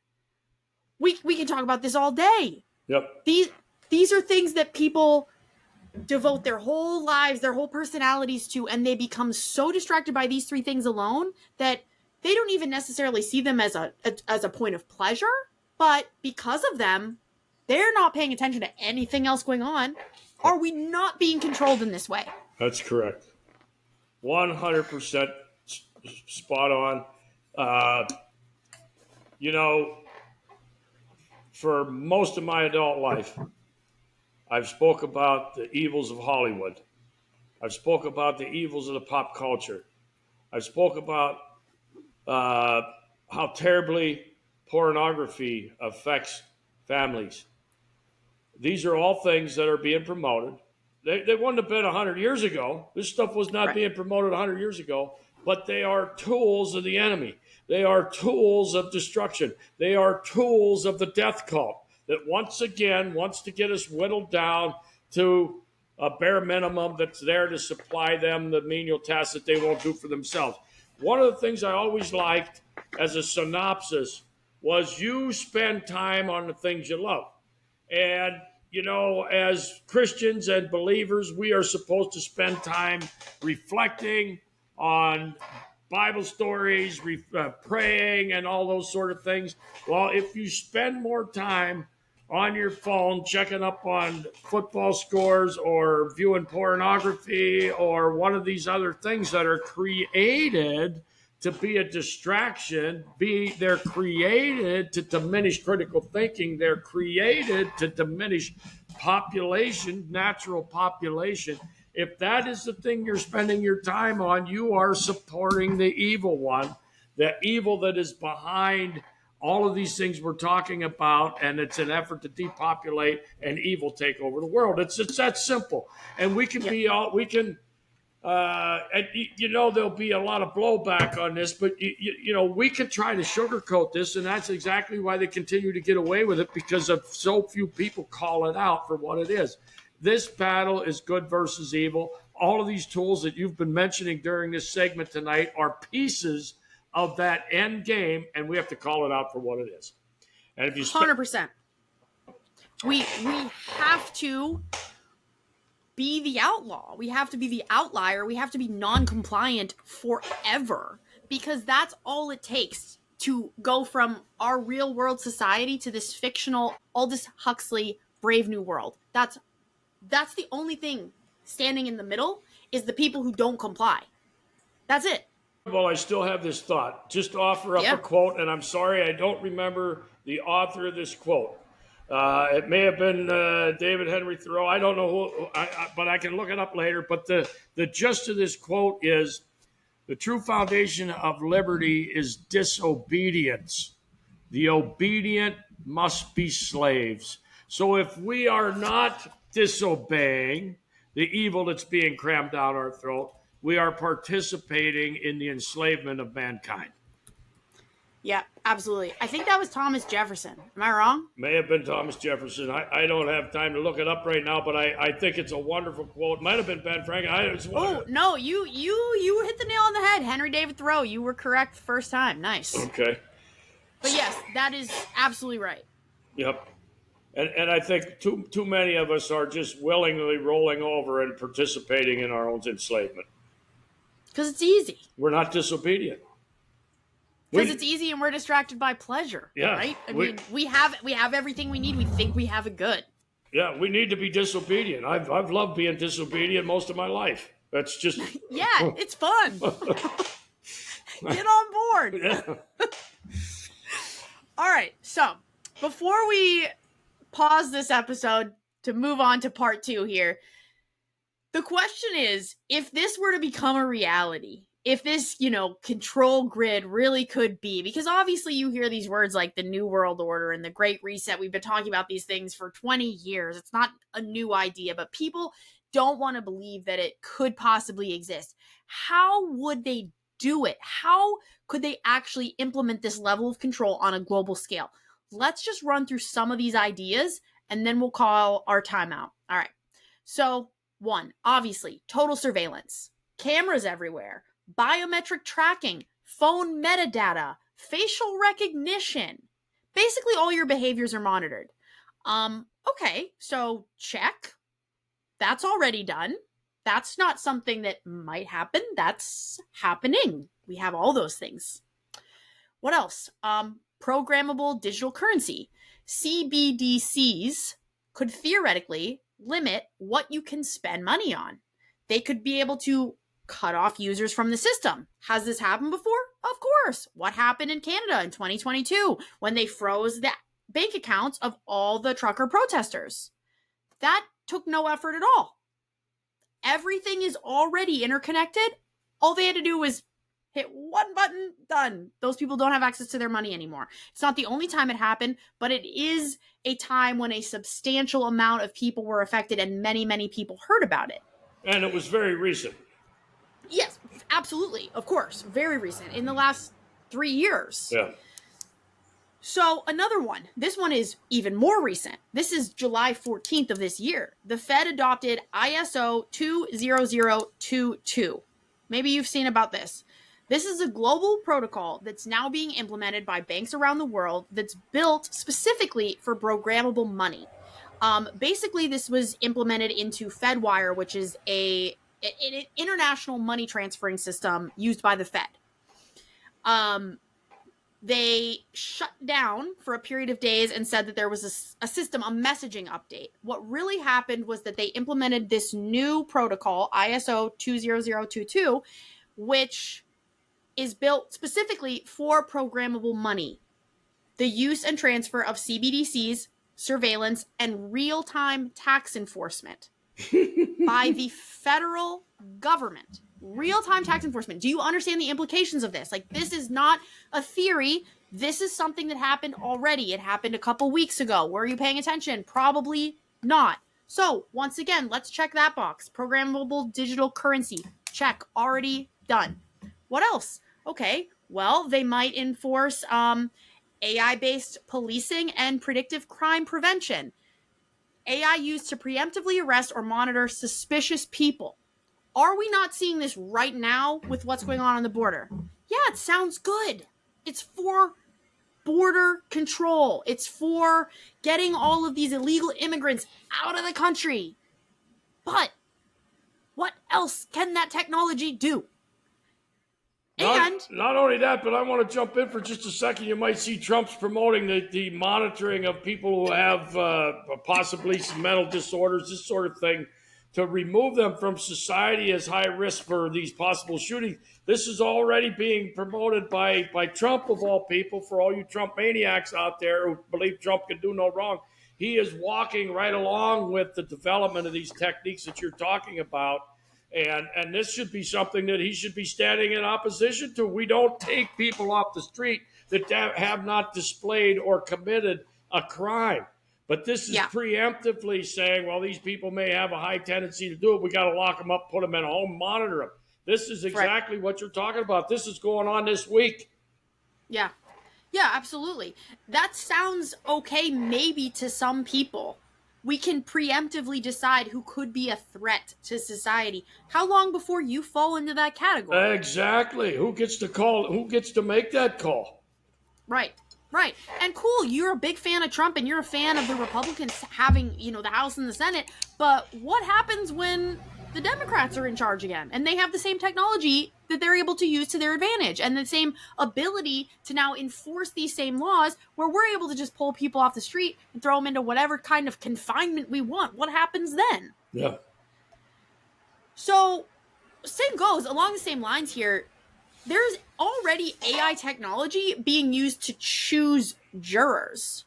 we can talk about this all day. Yep. These are things that people devote their whole lives, their whole personalities to, and they become so distracted by these three things alone that they don't even necessarily see them as a point of pleasure, but because of them, they're not paying attention to anything else going on. Are we not being controlled in this way? That's correct. 100% spot on. You know, for most of my adult life, I've spoke about the evils of Hollywood. I've spoke about the evils of the pop culture. I've spoke about how terribly pornography affects families. These are all things that are being promoted. They wouldn't have been 100 years ago. This stuff was not being promoted 100 years ago, but they are tools of the enemy. They are tools of destruction. They are tools of the death cult that once again wants to get us whittled down to a bare minimum that's there to supply them the menial tasks that they won't do for themselves. One of the things I always liked as a synopsis was you spend time on the things you love. And, you know, as Christians and believers, we are supposed to spend time reflecting on Bible stories, praying, and all those sort of things. Well, if you spend more time on your phone checking up on football scores or viewing pornography or one of these other things that are created to be a distraction, they're created to diminish critical thinking, they're created to diminish population, natural population. If that is the thing you're spending your time on, you are supporting the evil one, the evil that is behind all of these things we're talking about, and it's an effort to depopulate and evil take over the world. It's that simple. And we can be all, we can, and you know, there'll be a lot of blowback on this, but you know, we can try to sugarcoat this, and that's exactly why they continue to get away with it, because of so few people call it out for what it is. This battle is good versus evil. All of these tools that you've been mentioning during this segment tonight are pieces of that end game, and we have to call it out for what it is. And if you 100%, we have to be the outlaw. We have to be the outlier. We have to be non-compliant forever, because that's all it takes to go from our real world society to this fictional Aldous Huxley Brave New World. That's the only thing standing in the middle, is the people who don't comply. That's it. Well, I still have this thought. Just offer up a quote, and I'm sorry I don't remember the author of this quote. It may have been David Henry Thoreau. I don't know who, but I can look it up later. But the gist of this quote is, the true foundation of liberty is disobedience. The obedient must be slaves. So if we are not disobeying the evil that's being crammed down our throat, we are participating in the enslavement of mankind. Yeah, absolutely. I think that was Thomas Jefferson. Am I wrong? May have been Thomas Jefferson. I don't have time to look it up right now, but I think it's a wonderful quote. Might have been Ben Franklin. No, you hit the nail on the head. Henry David Thoreau. You were correct the first time. Nice. Okay. But yes, that is absolutely right. Yep. And I think too many of us are just willingly rolling over and participating in our own enslavement. Because it's easy. We're not disobedient. Because it's easy and we're distracted by pleasure. Yeah. Right? I mean, we have everything we need. We think we have it good. Yeah, we need to be disobedient. I've loved being disobedient most of my life. That's just... Yeah, it's fun. Get on board. Yeah. All right, so before we pause this episode to move on to part 2 here, the question is, if this were to become a reality, if this, control grid really could be, because obviously you hear these words like the New World Order and the Great Reset. We've been talking about these things for 20 years. It's not a new idea, but people don't want to believe that it could possibly exist. How would they do it? How could they actually implement this level of control on a global scale? Let's just run through some of these ideas and then we'll call our timeout. All right. So, one, obviously, total surveillance, cameras everywhere, biometric tracking, phone metadata, facial recognition. Basically, all your behaviors are monitored. Okay, so check. That's already done. That's not something that might happen. That's happening. We have all those things. What else? Programmable digital currency. CBDCs could theoretically limit what you can spend money on. They could be able to cut off users from the system. Has this happened before? Of course. What happened in Canada in 2022 when they froze the bank accounts of all the trucker protesters? That took no effort at all. Everything is already interconnected. All they had to do was hit one button, done. Those people don't have access to their money anymore. It's not the only time it happened, but it is a time when a substantial amount of people were affected and many, many people heard about it. And it was very recent. Yes, absolutely. Of course. Very recent. In the last 3 years. Yeah. So another one. This one is even more recent. This is July 14th of this year. The Fed adopted ISO 20022. Maybe you've seen about this. This is a global protocol that's now being implemented by banks around the world that's built specifically for programmable money. Basically, this was implemented into FedWire, which is an international money transferring system used by the Fed. They shut down for a period of days and said that there was a system, a messaging update. What really happened was that they implemented this new protocol, ISO 20022, which is built specifically for programmable money. The use and transfer of CBDCs, surveillance, and real-time tax enforcement by the federal government. Real-time tax enforcement. Do you understand the implications of this? Like, this is not a theory. This is something that happened already. It happened a couple weeks ago. Were you paying attention? Probably not. So, once again, let's check that box. Programmable digital currency. Check. Already done. What else? Okay, well, they might enforce AI-based policing and predictive crime prevention. AI used to preemptively arrest or monitor suspicious people. Are we not seeing this right now with what's going on the border? Yeah, it sounds good. It's for border control. It's for getting all of these illegal immigrants out of the country. But what else can that technology do? Not only that, but I want to jump in for just a second. You might see Trump's promoting the monitoring of people who have possibly some mental disorders, this sort of thing, to remove them from society as high risk for these possible shootings. This is already being promoted by Trump, of all people, for all you Trump maniacs out there who believe Trump can do no wrong. He is walking right along with the development of these techniques that you're talking about. And this should be something that he should be standing in opposition to. We don't take people off the street that have not displayed or committed a crime. But this is preemptively saying, well, these people may have a high tendency to do it. We got to lock them up, put them in a home, monitor them. This is exactly what you're talking about. This is going on this week. Yeah. Yeah, absolutely. That sounds okay maybe to some people. We can preemptively decide who could be a threat to society. How long before you fall into that category? Exactly. Who gets to call? Who gets to make that call? Right. Right. And cool, you're a big fan of Trump and you're a fan of the Republicans having, the House and the Senate. But what happens when the Democrats are in charge again and they have the same technology that they're able to use to their advantage and the same ability to now enforce these same laws where we're able to just pull people off the street and throw them into whatever kind of confinement we want? What happens then? Yeah. So, same goes along the same lines here. There's already AI technology being used to choose jurors.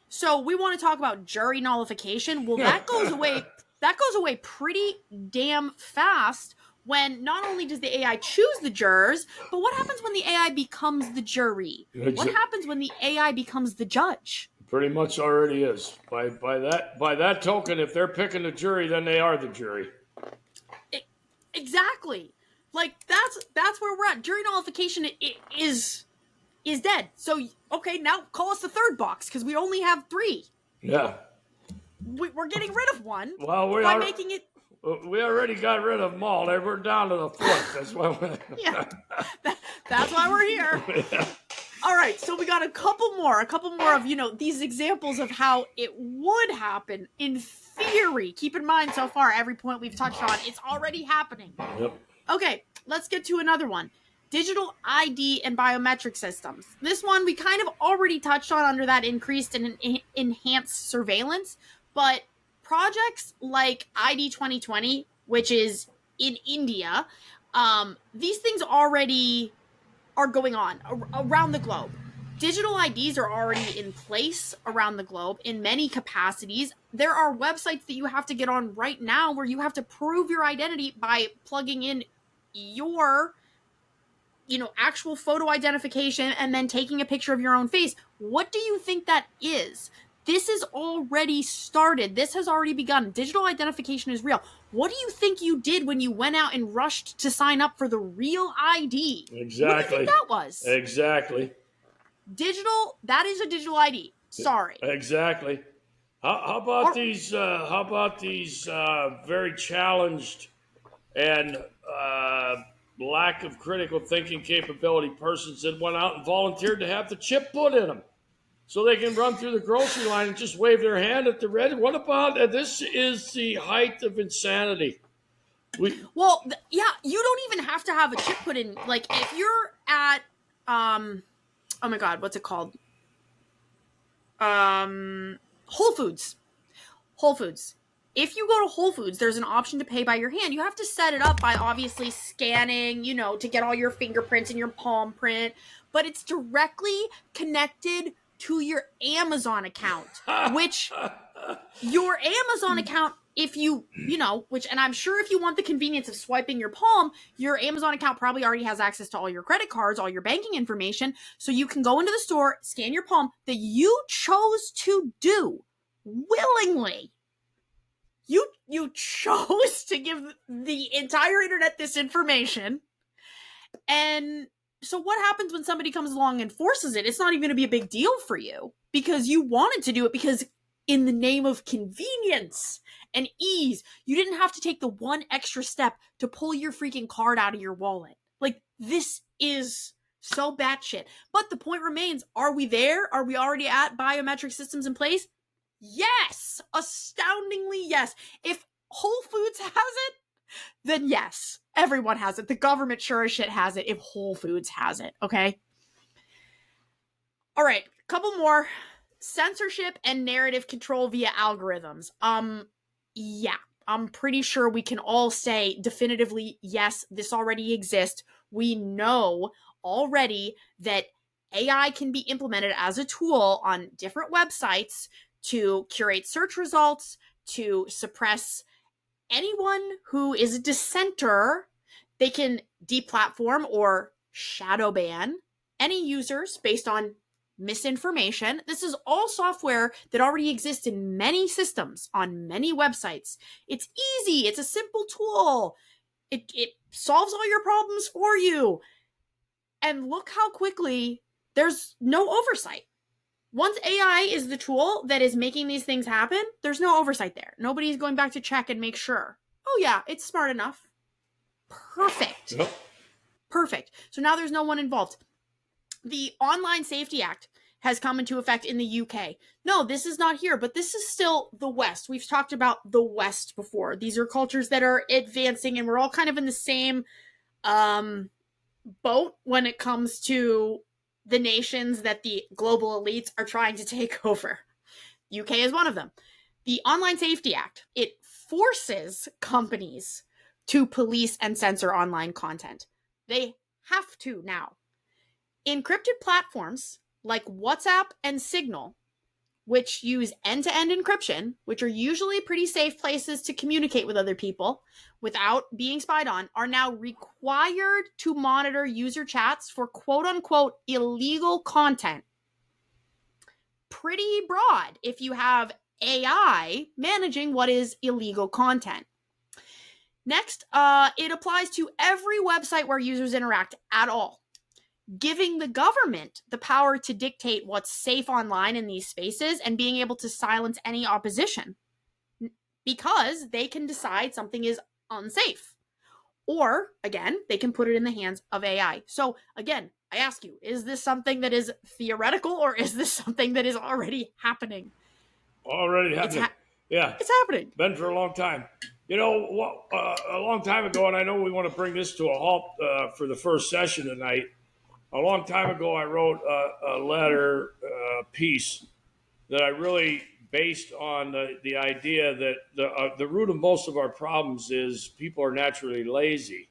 So we want to talk about jury nullification. Well, that goes away. That goes away pretty damn fast when not only does the AI choose the jurors, but what happens when the AI becomes the jury? What happens when the AI becomes the judge? Pretty much already is. By that token, if they're picking the jury, then they are the jury. Exactly. Like that's where we're at. Jury nullification is dead. So Okay, now call us the third box because we only have 3. Yeah. We're getting rid of one Well, by making it. we already got rid of them all. We're down to the 4th. That's why. Yeah, that's why we're here. Yeah. All right, so we got a couple more of, these examples of how it would happen in theory. Keep in mind, so far, every point we've touched on, it's already happening. Yep. Okay, let's get to another one. Digital ID and biometric systems. This one we kind of already touched on under that increased and enhanced surveillance, but projects like ID 2020, which is in India, these things already are going on around the globe. Digital IDs are already in place around the globe in many capacities. There are websites that you have to get on right now where you have to prove your identity by plugging in your actual photo identification and then taking a picture of your own face. What do you think that is? This is already started. This has already begun. Digital identification is real. What do you think you did when you went out and rushed to sign up for the real ID? Exactly. What do you think that was? Exactly. That is a digital ID. Sorry. Exactly. How about these very challenged and lack of critical thinking capability persons that went out and volunteered to have the chip put in them so they can run through the grocery line and just wave their hand at the red? What about this? Is the height of insanity. You don't even have to have a chip put in. Like, if you're at oh my god, what's it called? Whole Foods. If you go to Whole Foods, there's an option to pay by your hand. You have to set it up by obviously scanning, to get all your fingerprints and your palm print, but it's directly connected to your Amazon account, which your Amazon account, if you, and I'm sure if you want the convenience of swiping your palm, your Amazon account probably already has access to all your credit cards, all your banking information, so you can go into the store, scan your palm that you chose to do willingly. You chose to give the entire internet this information. And so what happens when somebody comes along and forces it? It's not even going to be a big deal for you because you wanted to do it because in the name of convenience and ease, you didn't have to take the one extra step to pull your freaking card out of your wallet. Like, this is so batshit. But the point remains, are we there? Are we already at biometric systems in place? Yes! Astoundingly yes. If Whole Foods has it, then yes, everyone has it. The government sure as shit has it if Whole Foods has it, okay? All right, couple more. Censorship and narrative control via algorithms. Yeah, I'm pretty sure we can all say definitively, yes, this already exists. We know already that AI can be implemented as a tool on different websites to curate search results, to suppress anyone who is a dissenter. They can deplatform or shadow ban any users based on misinformation. This is all software that already exists in many systems on many websites. It's easy. It's a simple tool. It solves all your problems for you. And look how quickly there's no oversight. Once AI is the tool that is making these things happen, there's no oversight there. Nobody's going back to check and make sure. Oh yeah, it's smart enough. Perfect. Yep. Perfect. So now there's no one involved. The Online Safety Act has come into effect in the UK. No, this is not here, but this is still the West. We've talked about the West before. These are cultures that are advancing, and we're all kind of in the same boat when it comes to the nations that the global elites are trying to take over. UK is one of them. The Online Safety Act, it forces companies to police and censor online content. They have to now. Encrypted platforms like WhatsApp and Signal, which use end-to-end encryption, which are usually pretty safe places to communicate with other people without being spied on, are now required to monitor user chats for quote-unquote illegal content. Pretty broad if you have AI managing what is illegal content. Next, it applies to every website where users interact at all. giving the government the power to dictate what's safe online in these spaces and being able to silence any opposition because they can decide something is unsafe. Or, again, they can put it in the hands of AI. So, again, I ask you, is this something that is theoretical or is this something that is already happening? Already happening. Yeah. It's happening. Been for a long time. You know, a long time ago, and I know we want to bring this to a halt for the first session tonight. A long time ago, I wrote a letter, piece that I really based on the idea that the root of most of our problems is people are naturally lazy.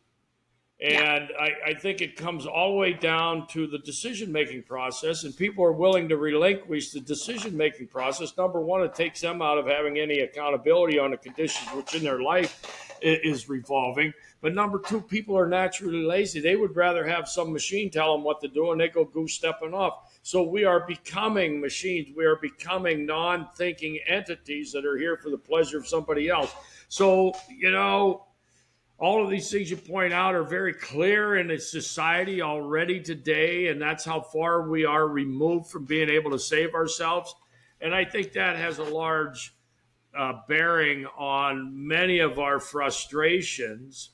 And I think it comes all the way down to the decision-making process, and people are willing to relinquish the decision-making process. Number one, it takes them out of having any accountability on the conditions which in their life is revolving. But number two, people are naturally lazy. They would rather have some machine tell them what to do, and they go goose-stepping off. So we are becoming machines. We are becoming non-thinking entities that are here for the pleasure of somebody else. So, you know, all of these things you point out are very clear in its society already today, and that's how far we are removed from being able to save ourselves. And I think that has a large bearing on many of our frustrations.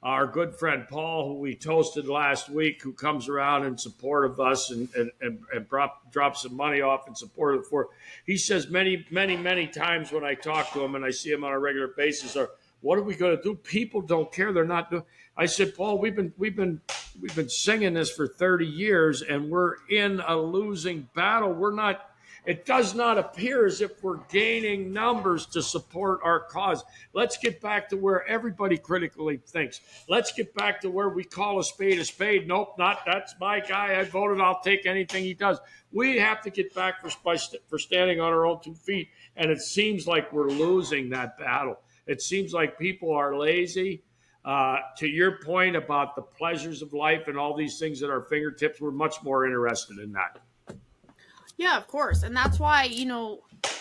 Our good friend Paul, who we toasted last week, who comes around in support of us and drops some money off in support of the Ford, he says many times when I talk to him and I see him on a regular basis, what are we going to do? People don't care. They're not doing. I said, Paul, we've been singing this for 30 years, and we're in a losing battle. We're not. It does not appear as if we're gaining numbers to support our cause. Let's get back to where everybody critically thinks. Let's get back to where we call a spade a spade. Nope, not that's my guy. I voted. I'll take anything he does. We have to get back for standing on our own 2 feet, and it seems like we're losing that battle. It seems like people are lazy. To your point about the pleasures of life and all these things at our fingertips, we're much more interested in that. Yeah, of course. And that's why, you know,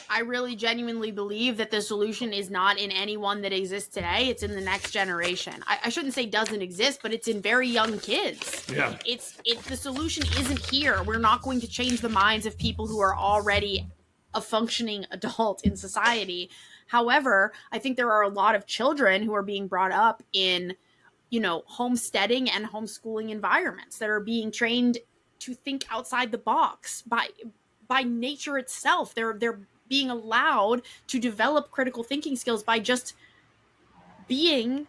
I really genuinely believe that the solution is not in anyone that exists today. It's in the next generation. I shouldn't say doesn't exist, but it's in very young kids. Yeah. It's the solution isn't here. We're not going to change the minds of people who are already a functioning adult in society. However, I think there are a lot of children who are being brought up in, you know, homesteading and homeschooling environments that are being trained to think outside the box by nature itself. They're being allowed to develop critical thinking skills by just being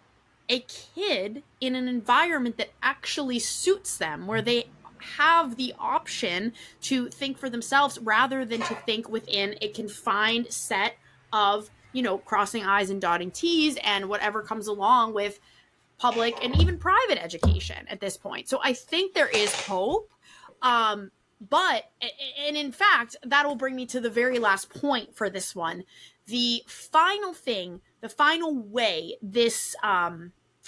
a kid in an environment that actually suits them, where they have the option to think for themselves rather than to think within a confined set of, you know, crossing I's and dotting T's and whatever comes along with public and even private education at this point. So I think there is hope. But in fact, that'll bring me to the very last point for this one. The final thing, the final way this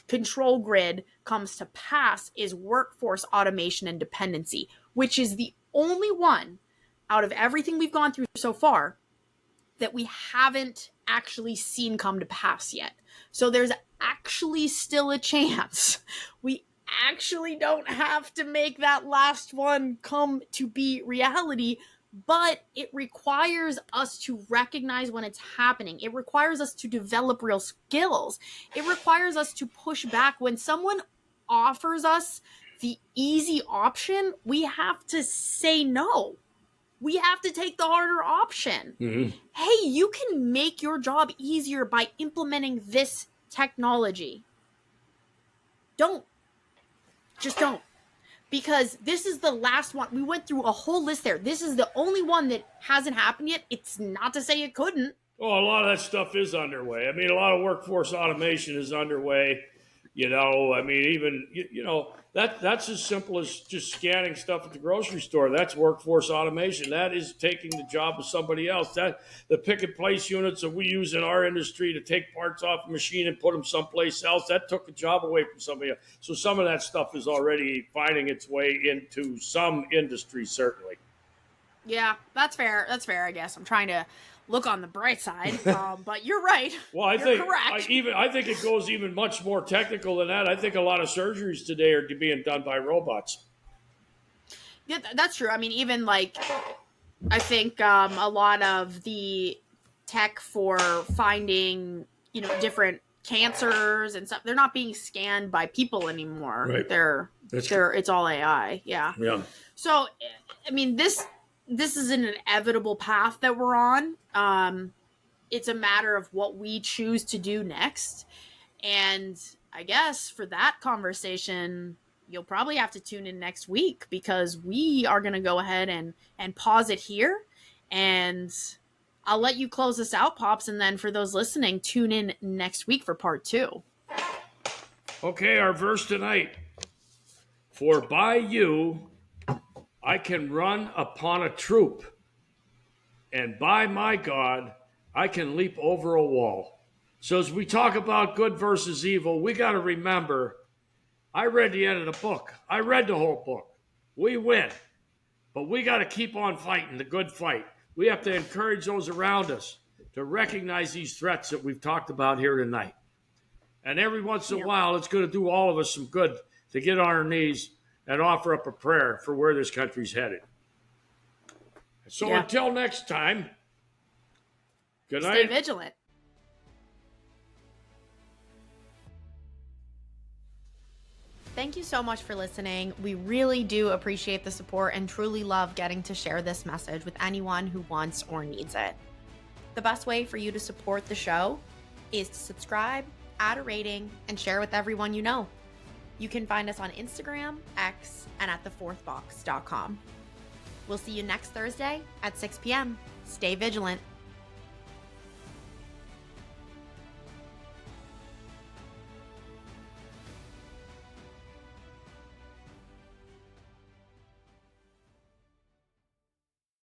control grid comes to pass is workforce automation and dependency, which is the only one out of everything we've gone through so far that we haven't actually seen come to pass yet. So there's actually still a chance. We actually don't have to make that last one come to be reality, but it requires us to recognize when it's happening. It requires us to develop real skills. It requires us to push back when someone offers us the easy option. We have to say no. We have to take the harder option. Mm-hmm. Hey, you can make your job easier by implementing this technology. Just don't. Because this is the last one. We went through a whole list there. This is the only one that hasn't happened yet. It's not to say it couldn't. Well, a lot of that stuff is underway. I mean, a lot of workforce automation is underway. You know, I mean, even, you know, that's as simple as just scanning stuff at the grocery store. That's workforce automation. That is taking the job of somebody else. That the pick and place units that we use in our industry to take parts off a machine and put them someplace else, that took a job away from somebody else. So some of that stuff is already finding its way into some industries, certainly. Yeah, that's fair. That's fair, I guess. I'm trying to look on the bright side, but you're right. Well, I think correct. I think it goes even much more technical than that. I think a lot of surgeries today are being done by robots. Yeah, that's true. I mean, even like, I think a lot of the tech for finding, different cancers and stuff, they're not being scanned by people anymore. Right. It's all AI. Yeah. Yeah. So, I mean, this is an inevitable path that we're on. It's a matter of what we choose to do next. And I guess for that conversation, you'll probably have to tune in next week, because we are going to go ahead and pause it here. And I'll let you close this out, Pops. And then for those listening, tune in next week for part 2. Okay, our verse tonight. For by you I can run upon a troop, and by my God I can leap over a wall. So as we talk about good versus evil, we got to remember, I read the end of the book. I read the whole book. We win. But we got to keep on fighting the good fight. We have to encourage those around us to recognize these threats that we've talked about here tonight. And every once in a while, it's going to do all of us some good to get on our knees and offer up a prayer for where this country's headed. So until next time, good night. Stay vigilant. Thank you so much for listening. We really do appreciate the support and truly love getting to share this message with anyone who wants or needs it. The best way for you to support the show is to subscribe, add a rating, and share with everyone you know. You can find us on Instagram, X, and at thefourthbox.com. We'll see you next Thursday at 6 p.m. Stay vigilant.